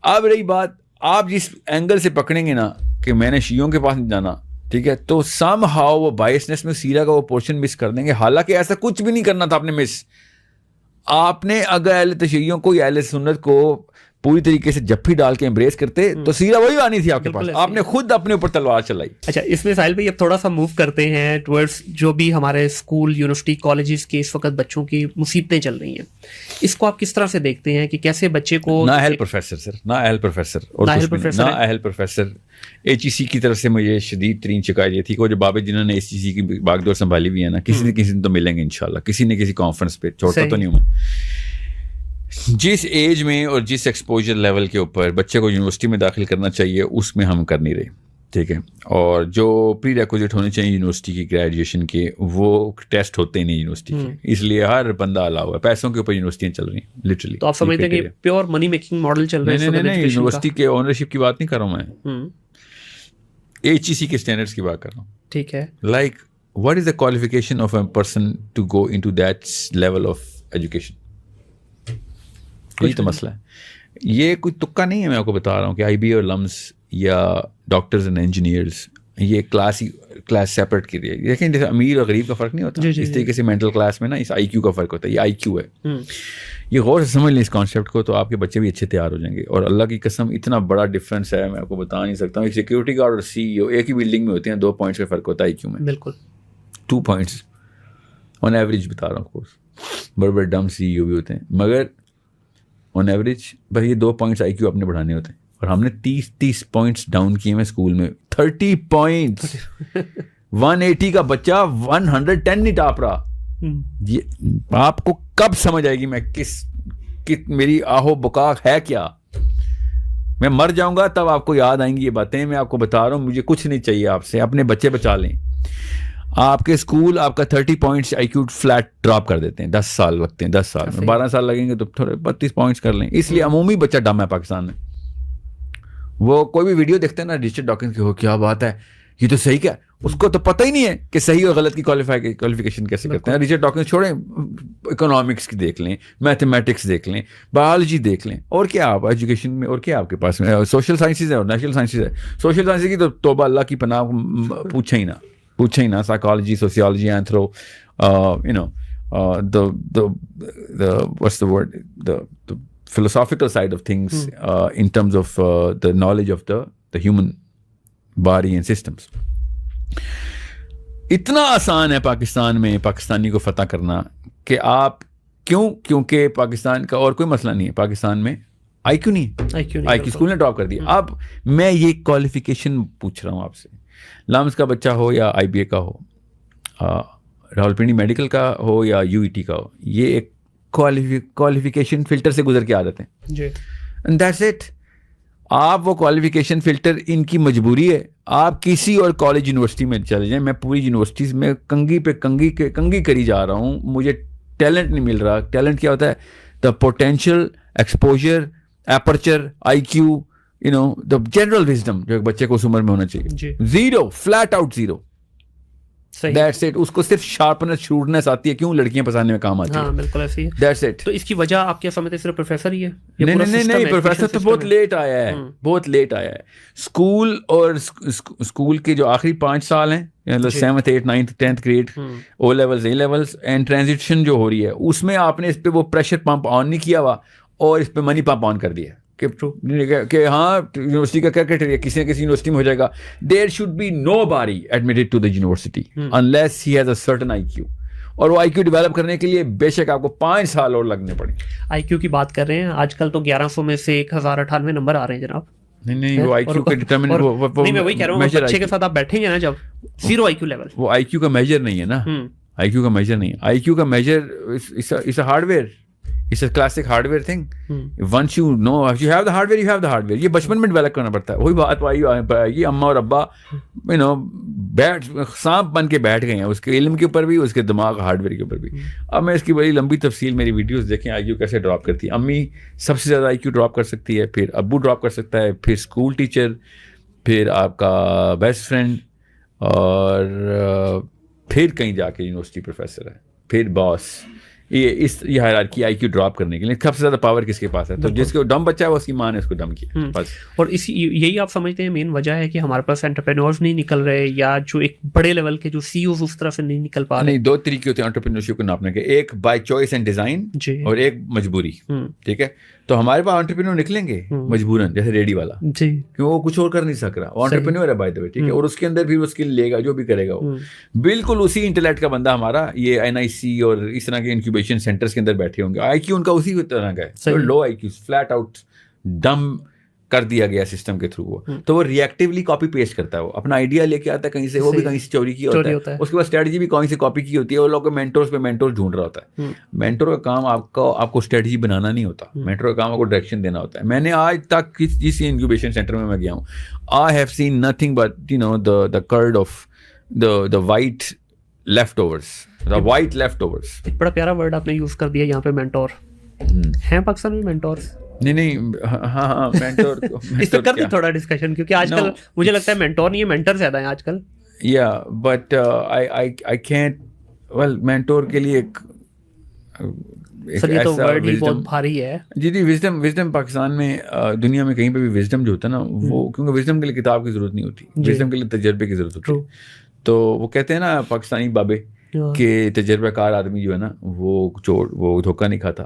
اب رہی بات, آپ جس اینگل سے پکڑیں گے نا کہ میں نے شیعوں کے پاس نہیں جانا, ٹھیک ہے, تو سم ہاؤ وہ بائسنس میں سیرہ کا وہ پورشن مس کر دیں گے. حالانکہ ایسا کچھ بھی نہیں کرنا تھا آپ نے مس. آپ نے اگر اہل تشیعوں کو یا اہل سنت کو پوری طریقے سے جپھی ڈال کے امبریس کرتے تو سیرا وہی آنی تھی آپ کے پاس. آپ نے خود اپنے اوپر تلوار چلائی. اچھا, اس میں ساحل بھائی اب تھوڑا سا موو کرتے ہیں ٹورڈز جو بھی ہمارے اسکول, یونیورسٹی, کالجز کے اس وقت بچوں کی مصیبتیں چل رہی ہیں, اس کو آپ کس طرح سے دیکھتے ہیں کہ کیسے بچے کو نااہل پروفیسر سر, نااہل پروفیسر ایچ ای سی کی طرف سے مجھے شدید ترین شکایت یہ تھی کہ جو بابے جنہوں نے ایچ ای سی کی باغ دور سنبھالی ہوئی ہے نا, کسی نہ تو ملیں گے انشاءاللہ, کسی نہ کسی کانفرنس پہ, چھوٹا تو نہیں ہوں میں. جس ایج میں اور جس ایکسپوجر لیول کے اوپر بچے کو یونیورسٹی میں داخل کرنا چاہیے اس میں ہم کر نہیں رہے, ٹھیک ہے. اور جو پری ریکوزٹ ہونے چاہیے یونیورسٹی کی گریجویشن کے, وہ ٹیسٹ ہوتے ہی نہیں یونیورسٹی کے, اس لیے ہر بندہ الاؤ ہے. پیسوں کے اوپر یونیورسٹیاں چل رہی ہیں لٹرلی. تو آپ سمجھتے ہیں کہ پیور منی میکنگ ماڈل چل رہا ہے؟ نہیں, یونیورسٹی کے اونرشپ کی بات نہیں کر رہا ہوں میں, ایچ ای سی کے اسٹینڈرڈس کی بات کر رہا ہوں. ٹھیک ہے. Like what is the qualification of a person to go into that level of education? یہی تو مسئلہ ہے. یہ کوئی تکا نہیں ہے, میں آپ کو بتا رہا ہوں کہ آئی بی اور لمس یا ڈاکٹرز اینڈ انجینئرز یہ کلاس سیپریٹ کی رہی ہے. دیکھیں جیسے امیر اور غریب کا فرق نہیں ہوتا, اس طریقے سے مینٹل کلاس میں نا اس آئی کیو کا فرق ہوتا ہے. یہ آئی کیو ہے, یہ غور سے سمجھ لیں اس کانسیپٹ کو, تو آپ کے بچے بھی اچھے تیار ہو جائیں گے. اور اللہ کی قسم اتنا بڑا ڈفرینس ہے, میں آپ کو بتا نہیں سکتا ہوں. ایک سیکورٹی گارڈ اور سی ای او ایک ہی بلڈنگ میں ہوتے ہیں, 2 پوائنٹس کا فرق ہوتا ہے آئی کیو میں. بالکل 2 پوائنٹس آن ایوریج بتا رہا ہوں. کورس بڑے بڑے ڈم سی ای او بھی ہوتے ہیں, مگر آن ایوریج بس یہ 2 پوائنٹس آئی کیو اپنے بڑھانے ہوتے ہیں. اور ہم نے 30 پوائنٹس ڈاؤن کیے ہیں اسکول میں. 30 پوائنٹس 180 کا بچہ 110 نہیں ٹاپ رہا. یہ آپ کو کب سمجھ آئے گی میں میری آہو بکاک ہے کیا. میں مر جاؤں گا تب آپ کو یاد آئیں گی یہ باتیں. میں آپ کو بتا رہا ہوں مجھے کچھ نہیں چاہیے آپ سے, اپنے بچے بچا لیں. آپ کے اسکول آپ کا 30 پوائنٹس آئی کیو فلیٹ ڈراپ کر دیتے ہیں. 10 سال لگتے ہیں, 10 سال میں 12 سال لگیں گے تو تھوڑے 32 پوائنٹس کر لیں. اس لیے عمومی بچہ ڈم ہے پاکستان میں. وہ کوئی بھی ویڈیو دیکھتے ہیں نا رچرڈ ڈاکنز کی, ہو کیا بات ہے, یہ تو صحیح کیا, اس کو تو پتہ ہی نہیں ہے کہ صحیح اور غلط کی کوالیفیکیشن کیسے کرتے ہیں. رچرڈ ڈاکنز چھوڑیں, اکنامکس کی دیکھ لیں, میتھمیٹکس دیکھ لیں, بایولوجی دیکھ لیں, اور کیا آپ ایجوکیشن میں اور کیا آپ کے پاس میں سوشل سائنسز ہے اور نیچرل سائنسز ہے. سوشل سائنسز کی تو توبہ اللہ کی پناہ, پوچھیں ہی نہ. Psychology, sociology, anthro, what's the word, the philosophical side of things in terms of the knowledge of the human body and systems. اتنا آسان ہے پاکستان میں پاکستانی کو فتح کرنا کہ آپ کیونکہ پاکستان کا اور کوئی مسئلہ نہیں ہے. پاکستان میں آئی کیو نہیں ہے, آئی کیو اسکول نے ڈراپ کر دیا. اب میں یہ کوالیفیکیشن پوچھ رہا ہوں آپ سے, لامس کا بچہ ہو یا آئی بی اے کا ہو, راولپنڈی میڈیکل کا ہو یا یو ای ٹی کا ہو, یہ ایک کوالیفیکیشن فلٹر سے گزر کے آ جاتے ہیں. And that's it. آپ وہ کوالیفیکیشن فلٹر ان کی مجبوری ہے. آپ کسی اور کالج یونیورسٹی میں چلے جائیں, میں پوری یونیورسٹیز میں کنگھی پہ کنگھی کری جا رہا ہوں, مجھے ٹیلنٹ نہیں مل رہا. ٹیلنٹ کیا ہوتا ہے؟ The potential, exposure, aperture, I Q, the general wisdom جو ایک بچے کو اس عمر میں ہونا چاہیے. Zero, flat out zero. That's it. اس کو صرف شارپنس شورنس آتی ہے. کیوں؟ لڑکیاں پسانے میں کام آتی ہے. ہاں بالکل ایسے ہی. That's it. تو اس کی وجہ آپ کیا سمجھتے ہیں صرف پروفیسر ہی ہے؟ نہیں, پروفیسر تو بہت لیٹ آیا ہے, بہت لیٹ آیا ہے. اسکول اور اسکول کے جو آخری 5 سال ہیں, 7th 8th 9th 10th grade, O levels, A levels and transition جو ہو رہی ہے, اس میں آپ نے اس پہ وہ پریشر پمپ آن نہیں کیا ہوا اور اس پہ منی پمپ آن کر دیا کہ ہاں یونیورسٹی کا کیا کرائٹیریا, کسی نہ کسی یونیورسٹی میں ہو جائے گا. There should be nobody admitted to the university unless he has a certain I Q. اور وہ آئی کیو ڈیولپ کرنے کے لیے بے شک آپ کو 5 سال اور لگنے پڑیں. آئی کیو کی بات کر رہے ہیں, آج کل تو 1100 میں سے 1098 نمبر آ رہے ہیں جناب. نہیں, وہ آئی کیو کا ڈٹرمنٹ, نہیں میں وہی کہہ رہا ہوں, بچے کے ساتھ آپ بیٹھیں گے نا جب, 0 آئی کیو لیول, وہ آئی کیو کا میجر نہیں ہے نا. آئی کیو کا میجر نہیں ہے. آئی کیو کا measure is a hard where. It's a classic hardware thing. Once you know, if you have the hardware, you have the hardware. یہ بچپن میں ڈیولپ کرنا پڑتا ہے. وہی بات یہ اماں اور ابا سانپ بن کے بیٹھ گئے ہیں, اس کے علم کے اوپر بھی, اس کے دماغ ہارڈ ویئر کے اوپر بھی. اب میں اس کی بڑی لمبی تفصیل, میری ویڈیوز دیکھیں آئی کیو کیسے ڈراپ کرتی ہے. امی سب سے زیادہ آئی کیو ڈراپ کر سکتی ہے, پھر ابو ڈراپ کر سکتا ہے, پھر اسکول ٹیچر, پھر آپ کا بیسٹ فرینڈ, اور پھر کہیں جا کے یونیورسٹی پروفیسر ہے, پھر باس. یہ ہائرارکی آئی کیو ڈراپ کرنے کے لیے سب سے زیادہ پاور کس کے پاس ہے, تو جس کو ڈم بچا ہے وہ اس کی ماں نے اس کو ڈم کیا بس. اور یہی آپ سمجھتے ہیں مین وجہ ہے کہ ہمارے پاس انٹرپرینورز نہیں نکل رہے, یا جو ایک بڑے لیول کے جو سی اوز اس طرح سے نہیں نکل پا رہے؟ نہیں, دو طریقے ہوتے ہیں انٹرپرینورشپ کو ناپنے کے, ایک بائی چوائس اینڈ ڈیزائن اور ایک مجبوری. ٹھیک ہے, تو ہمارے پاس انٹرپرینور نکلیں گے مجبوراً, جیسے ریڈی والا, کہ وہ کچھ اور کر نہیں سک رہا, وہ انٹرپرینور ہے بائی دا وے. ٹھیک ہے, اور اس کے اندر پھر وہ اسکل لے گا, جو بھی کرے گا وہ بالکل اسی انٹلیکٹ کا بندہ ہمارا یہ NIC اور اس طرح کے انکیوبیشن سینٹرز کے اندر بیٹھے ہوں گے. آئی کیو ان کا اسی طرح کا ہے, لو آئی کیو, فلیٹ آؤٹ ڈم کر دیا گیا سسٹم کے تھرو. تو وہ ریئیکٹیولی کاپی پیسٹ کرتا ہے, وہ اپنا آئیڈیا لے کے آتا ہے کہیں سے, وہ بھی کہیں سے چوری کیا ہوتا ہے, اس کے بعد اسٹریٹجی بھی کہیں سے کاپی کی ہوتی ہے. وہ لوگ مینٹورز پہ مینٹور ڈھونڈ رہا ہوتا ہے. مینٹور کا کام آپ کو اسٹریٹجی بنانا نہیں ہوتا, مینٹور کا کام آپ کو ڈائریکشن دینا ہوتا ہے. میں نے آج تک جس انکیوبیشن سینٹر میں گیا ہوں, I have seen nothing but the curd of the white leftovers, the white leftovers. بڑا پیارا ورڈ آپ نے یوز کر دیا یہاں پہ, مینٹور. ہیں پاکستان میں مینٹورز؟ نہیں, ہاں مینٹور اس پہ کرتے تھوڑا ڈسکشن, کیونکہ آج کل مجھے لگتا ہے مینٹور نہیں ہے, مینٹر زیادہ ہیں آج کل. یا but I can't, well mentor کے لیے ایک تو ورڈ ہی بہت بھاری ہے. جی وزڈم پاکستان میں, دنیا میں کہیں پہ بھی وزڈم جو ہوتا ہے نا, وہ کیونکہ وزڈم کے لیے کتاب کی ضرورت نہیں ہوتی, وزڈم کے لیے تجربے کی ضرورت ہوتی ہے. تو وہ کہتے ہیں نا پاکستانی بابے کہ تجربہ کار آدمی جو ہے نا وہ دھوکہ نہیں کھاتا.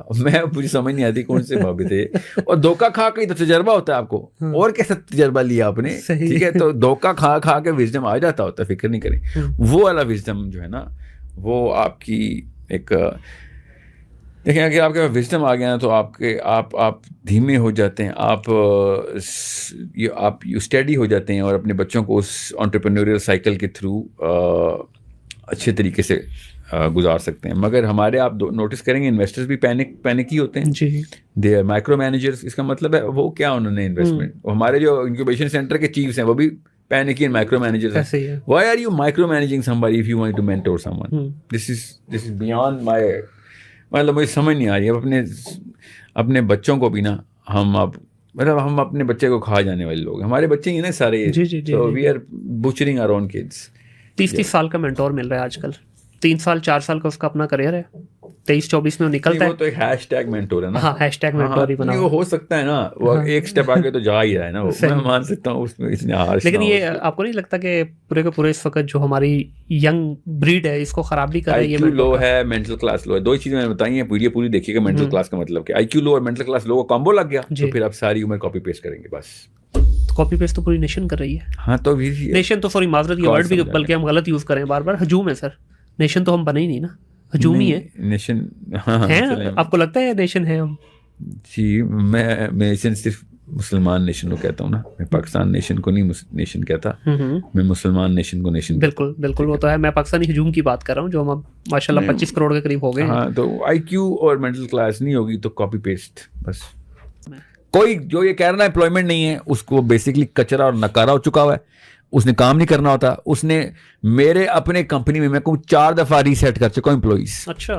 مجھے سمجھ نہیں آتی کون سے بابے تھے, اور دھوکہ کھا کے تو تجربہ ہوتا ہے آپ کو, اور کیسا تجربہ لیا آپ نے. ٹھیک ہے, تو دھوکہ کھا کے وزڈم آ جاتا ہوتا ہے, فکر نہیں کریں. وہ والا وزڈم جو ہے نا, وہ آپ کی ایک, دیکھیں اگر آپ کے پاس وزڈم آ گیا نا, تو آپ دھیمے ہو جاتے ہیں, آپ اسٹڈی ہو جاتے ہیں, اور اپنے بچوں کو اس انٹرپرینوریل سائیکل کے تھرو اچھے طریقے سے گزار سکتے ہیں. مگر ہمارے آپ نوٹس کریں گے انویسٹرز بھی پینک ہی ہوتے ہیں. جی, دے آر مائکرو مینیجرز. اس کا مطلب ہے وہ کیا, انہوں نے انویسٹمنٹ, ہمارے جو انکیوبیشن سینٹر کے چیفز ہیں وہ بھی پینک اینڈ مائکرو مینیجرز ہیں. Why are you micro managing somebody if you want to mentor someone? This is beyond my, مطلب مجھے سمجھ نہیں آ رہی. اب اپنے بچوں کو بھی نا ہم ہم اپنے بچے کو کھا جانے والے لوگ, ہمارے بچے ہی نا سارے, so we are butchering our own kids. 30 سال کا مینٹور مل رہا ہے آج کل, 3 سال 4 سال کا اس کا اپنا کریئر ہے, 23-24 میں وہ نکلتا ہے. وہ تو ایک ہیش ٹیگ مینٹور ہے نا. ہاں, ہیش ٹیگ مینٹور ہی بنا. وہ ہو سکتا ہے نا, وہ ایک اسٹیپ آگے تو جا ہی رہا ہے نا, وہ میں مان سکتا ہوں اس میں اس نے ہارش. لیکن یہ آپ کو نہیں لگتا کہ پورے کے پورے اس وقت جو ہماری ینگ بریڈ ہے اس کو خراب بھی کر رہا ہے؟ یہ لو ہے, مینٹل کلاس لو ہے. دو ہی چیزیں میں نے بتائی ہیں, پوری دیکھیے گا مینٹل کلاس کا مطلب کہ IQ لو اور مینٹل کلاس لو کا کامبو لگ گیا, تو پھر آپ ساری عمر کاپی پیسٹ کریں گے بس. کاپی پیسٹ تو پوری نیشن کر رہی ہے. ہاں, تو نیشن تو سوری معذرت, یہ ورڈ بھی بلکہ ہم غلط یوز کریں بار بار, ہجوم ہے سر. نیشن تو ہم بنے ہی نہیں نا, ہجوم ہی ہے. نیشن ہے, آپ کو لگتا ہے نیشن ہے ہم؟ جی, میں نیشن صرف مسلمان نیشن کو کہتا ہوں نا, میں پاکستان نیشن کو نہیں نیشن کہتا, میں مسلمان نیشن کو نیشن. بالکل وہ تو ہے. میں پاکستانی ہجوم کی بات کر رہا ہوں جو ہم ماشاء اللہ 25 کروڑ کے قریب ہو گئے. ہاں, تو IQ اور مینٹل کلاس نہیں ہوگی تو کاپی پیسٹ بس. کوئی جو یہ کہہ رہا ہے امپلائمنٹ نہیں ہے, اس کو بیسکلی کچرا اور نکارا ہو چکا ہوا ہے, اس نے کام نہیں کرنا ہوتا. اس نے میرے اپنے کمپنی میں کہوں 4 دفعہ ریسیٹ کر چکا امپلائیز. اچھا,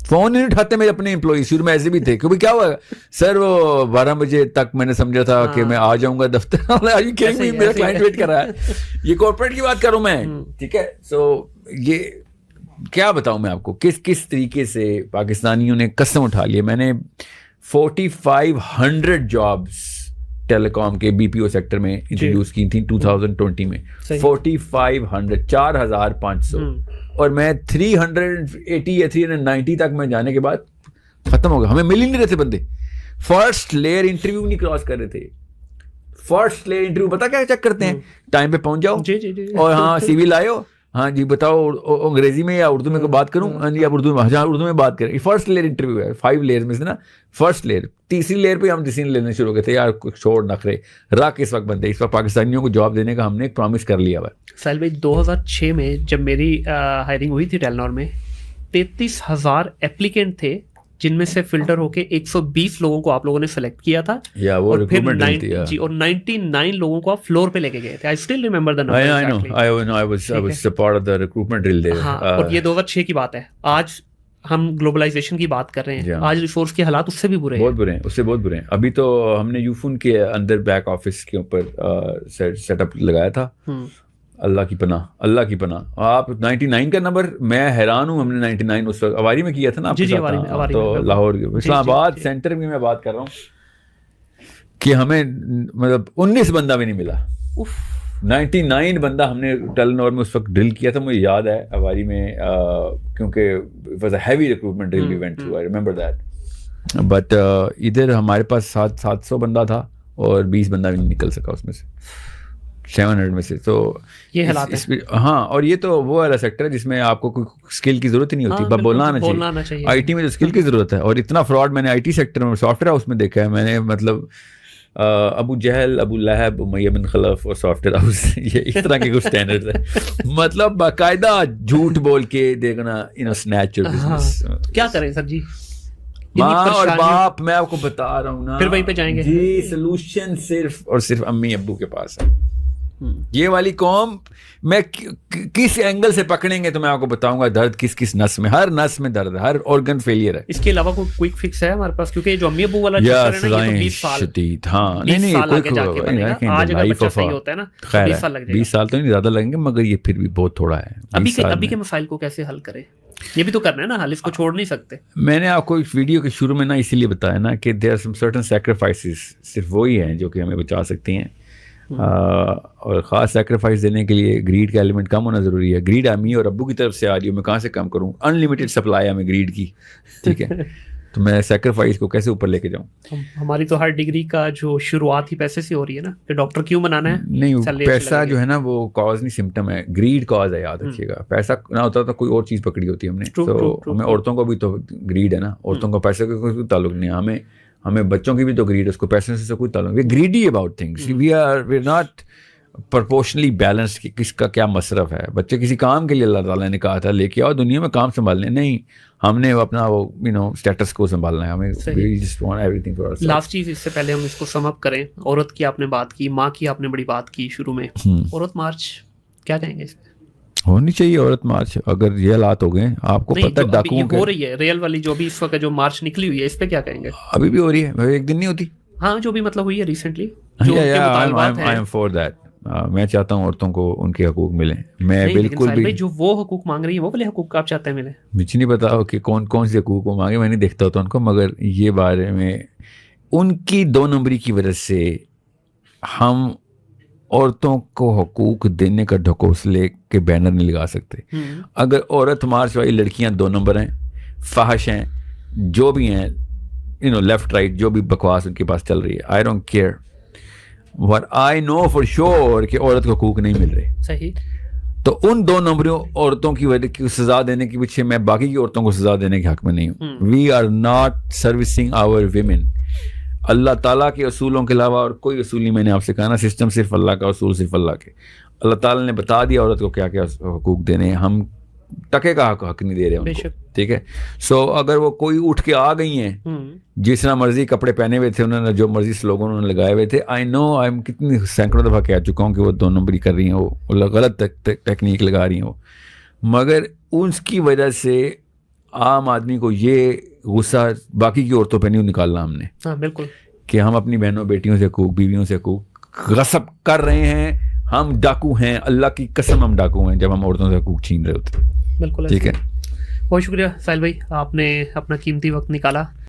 فون نہیں اٹھاتے میرے اپنے امپلائیز. شروع میں ایسے بھی تھے, کیونکہ کیا ہوا سر, وہ 12 بجے تک میں نے سمجھا تھا کہ میں آ جاؤں گا دفتر, میرا کلائنٹ ویٹ کر رہا ہے. یہ کارپوریٹ کی بات کروں میں, ٹھیک ہے. سو یہ کیا بتاؤں میں آپ کو, کس طریقے سے پاکستانیوں نے قسم اٹھا لیا. میں نے 4500 جابس ٹیلی کام کے BPO سیکٹر میں انٹروڈیوس کی تھیں 2020 میں. 4500, 4500, اور میں 380 یا 390 تک میں جانے کے بعد ختم ہو گیا. ہمیں مل ہی نہیں رہے تھے بندے. فرسٹ لیئر انٹرویو نہیں کراس کر رہے تھے. فرسٹ لیئر انٹرویو پتا کیا چیک کرتے ہیں, ٹائم پہ پہنچ جاؤ, اور ہاں CV لائے, ہاں جی بتاؤ انگریزی میں یا اردو میں بات کروں, ہاں جی آپ اردو میں بات کریں. فرسٹ لیئر انٹرویو ہے 5 لیئر میں سے نا. فرسٹ لیئر, تیسری لیئر پہ ہم ڈیسیژن لینے شروع ہو گئے تھے, یار چھوڑ نخرے رکھ. اس وقت بندے, اس وقت پاکستانیوں کو جاب دینے کا ہم نے ایک پرومس کر لیا ہوا ہے. ساحل بھائی 2006 میں جب میری ہائرنگ ہوئی تھی ٹیلنور میں, 33,000 ایپلیکینٹ تھے, جن میں سے فلٹر ہو کے 120 لوگوں کو آپ لوگوں نے سلیکٹ کیا تھا, اور پھر 99 لوگوں کو آپ فلور پہ لے کے گئے تھے. I still remember the number exactly. I was a part of the recruitment drill there. اور یہ 2006 کی بات ہے. آج ہم گلوبلائزیشن کی بات کر رہے ہیں, آج ریسورس کے حالات اس سے بھی برے ہیں, بہت برے ہیں, اس سے بہت برے ہیں. ابھی تو ہم نے یوفون کے اندر بیک آفس کے اوپر سیٹ اپ لگایا تھا. اللہ کی پناہ. آپ 99 کا نمبر, میں حیران ہوں, ہم نے 99 اس وقت اواری میں کیا تھا نا آپ کے ساتھ, تو لاہور اسلام آباد سینٹر میں بات کر رہا ہوں کہ ہمیں مطلب 19 بندہ بھی نہیں ملا. 99 بندہ ہم نے ٹیلن اور میں اس وقت ڈرل کیا تھا, مجھے یاد ہے اواری میں, کیونکہ it was a heavy recruitment drill we went through, I remember that. But ادھر ہمارے پاس 700 بندہ تھا اور 20 بندہ بھی نہیں نکل سکا اس میں سے, 700 میں سے. تو یہ حالات ہے. ہاں, اور یہ تو وہ والا سیکٹر ہے جس میں آپ کو کوئی اسکل کی ضرورت ہی نہیں ہوتی, بس بولنا آنا چاہیے. آئی ٹی میں تو اسکل کی ضرورت ہے, اور اتنا فراڈ میں نے آئی ٹی سیکٹر میں سافٹ ویئر ہاؤس میں دیکھا ہے میں نے, مطلب ابو جہل, ابو لہب, امیہ بن خلف اور سافٹ ویئر ہاؤس, یہ اس طرح کے کچھ اسٹینڈرڈ ہیں. مطلب باقاعدہ جھوٹ بول کے دیکھنا, اسنیچ یور بزنس. کیا کریں سر جی, ماں اور باپ, میں آپ کو بتا رہا ہوں نا, پھر وہیں پہ جائیں گے جی. سلوشن صرف اور صرف امی ابو کے پاس ہے. یہ والی قوم میں کس اینگل سے پکڑیں گے تو میں آپ کو بتاؤں گا درد کس نس میں, ہر نس میں درد ہے, ہر آرگن فیلئر ہے. اس کے علاوہ کوئی کوئک فکس ہے ہمارے پاس, کیونکہ جو امی ابو والا چکر ہے نا, یہ تو 20 سال شدید. ہاں نہیں آج اگر بچہ صحیح ہوتا ہے نا 20 سال لگ جائے گا. 20 سال تو نہیں زیادہ لگیں گے, مگر یہ پھر بھی بہت تھوڑا ہے. ابھی کے مسائل کو کیسے حل کریں, یہ بھی تو کرنا ہے نا حل, اس کو چھوڑ نہیں سکتے. میں نے آپ کو اس ویڈیو کے شروع میں نا اسی لیے بتایا نا کہ there are some certain sacrifices, صرف وہی ہیں جو کہ ہمیں بچا سکتی ہیں. اور خاص سیکریفائس دینے کے لیے گریڈ کا ایلیمنٹ کم ہونا ضروری ہے. گریڈ امی اور ابو کی طرف سے آ رہی ہو, میں کہاں سے کم کروں, ان لمیٹیڈ سپلائی ہمیں گریڈ کی, ٹھیک ہے. تو میں سیکریفائس کو کیسے اوپر لے کے جاؤں. ہماری تو ہر ڈگری کا جو شروعات ہی پیسے سے ہو رہی ہے نا, کہ ڈاکٹر کیوں بنانا ہے. نہیں, پیسہ جو ہے نا وہ کاز نہیں, سمٹم ہے. گریڈ کاز ہے, یاد رکھیے گا. پیسہ نہ ہوتا تو کوئی اور چیز پکڑی ہوتی ہم نے. تو ہمیں عورتوں کو بھی تو گریڈ ہے نا, عورتوں کو پیسے کا کوئی تعلق نہیں. ہمیں بچوں کی بھی تو گریڈ ہے, اس کو پیسے سے کوئی تعلق نہیں. Greedy about things, we are not proportionally balance کہ کس کا کیا مصرف ہے. بچے کسی کام کے لیے اللہ تعالیٰ نے کہا تھا لے کے آؤ دنیا میں کام سنبھالنے, نہیں ہم نے اپنا وہ اسٹیٹس کو سنبھالنا ہے. ہمیں لاسٹ چیز اس سے پہلے ہم اس کو سم اپ کریں, عورت کی آپ نے بات کی, ماں کی آپ نے بڑی بات کی شروع میں, عورت مارچ کیا کہیں گے اس پہ؟ ہونی چاہیے عورت مارچ, اگر یہ حالات ہو گئے. آپ کو پتہ ڈاکوؤں ہو رہی ہے ریئل والی جو بھی اس وقت جو مارچ نکلی ہوئی ہے, اس پہ کیا کہیں گے؟ ابھی بھی ہو رہی ہے, ایک دن نہیں ہوتی. ہاں جو بھی مطلب ہوئی ہے ریسنٹلی, میں چاہتا ہوں عورتوں کو ان کے حقوق ملیں. میں بالکل بھی جو وہ حقوق مانگ رہی ہے وہ والے حقوق آپ چاہتے ہیں ملے. مجھے نہیں پتا کہ کون سے حقوق کو مانگے, میں نہیں دیکھتا ہوتا ان کو, مگر یہ بارے میں ان کی 2 نمبری کی وجہ سے ہم عورتوں کو حقوق دینے کا ڈھکوسلے کے بینر نہیں لگا سکتے. اگر عورت مارچ والی لڑکیاں 2 نمبر ہیں, فحش ہیں, جو بھی ہیں, لیفٹ رائٹ جو بھی بکواس ان کے پاس چل رہی ہے, I don't care. What I know for sure کہ عورت کو حقوق نہیں مل رہے. صحیح. تو ان 2 نمبریوں عورتوں کی وجہ کی سزا دینے کے پیچھے میں باقی کی عورتوں کو سزا دینے کے حق میں نہیں ہوں. We are not servicing our women. اللہ تعالیٰ کے اصولوں کے علاوہ اور کوئی اصول نہیں. میں نے آپ سے کہا نا, سسٹم صرف اللہ کا, اصول صرف اللہ کے. اللہ تعالیٰ نے بتا دیا عورت کو کیا کیا حقوق دینے ہیں, ہم ٹکے کا حق نہیں دے رہے ان کو, ٹھیک ہے. سو اگر وہ کوئی اٹھ کے آ گئی ہیں, جس طرح مرضی کپڑے پہنے ہوئے تھے انہوں نے, جو مرضی سلوگن انہوں نے لگائے ہوئے تھے, آئی نو, کتنی سینکڑوں دفعہ کہہ چکا ہوں کہ وہ 2 نمبری کر رہی ہیں, وہ غلط ٹیکنیک لگا رہی ہیں وہ. مگر اس کی وجہ سے عام آدمی کو یہ غصہ باقی کی عورتوں پہ نہیں نکالنا ہم نے. ہاں بالکل, کہ ہم اپنی بہنوں بیٹیوں سے حقوق, بیویوں سے حقوق غصب کر رہے ہیں. ہم ڈاکو ہیں, اللہ کی قسم ہم ڈاکو ہیں جب ہم عورتوں سے حقوق چھین رہے ہوتے ہیں. بالکل, ٹھیک ہے. بہت شکریہ ساحل بھائی, آپ نے اپنا قیمتی وقت نکالا.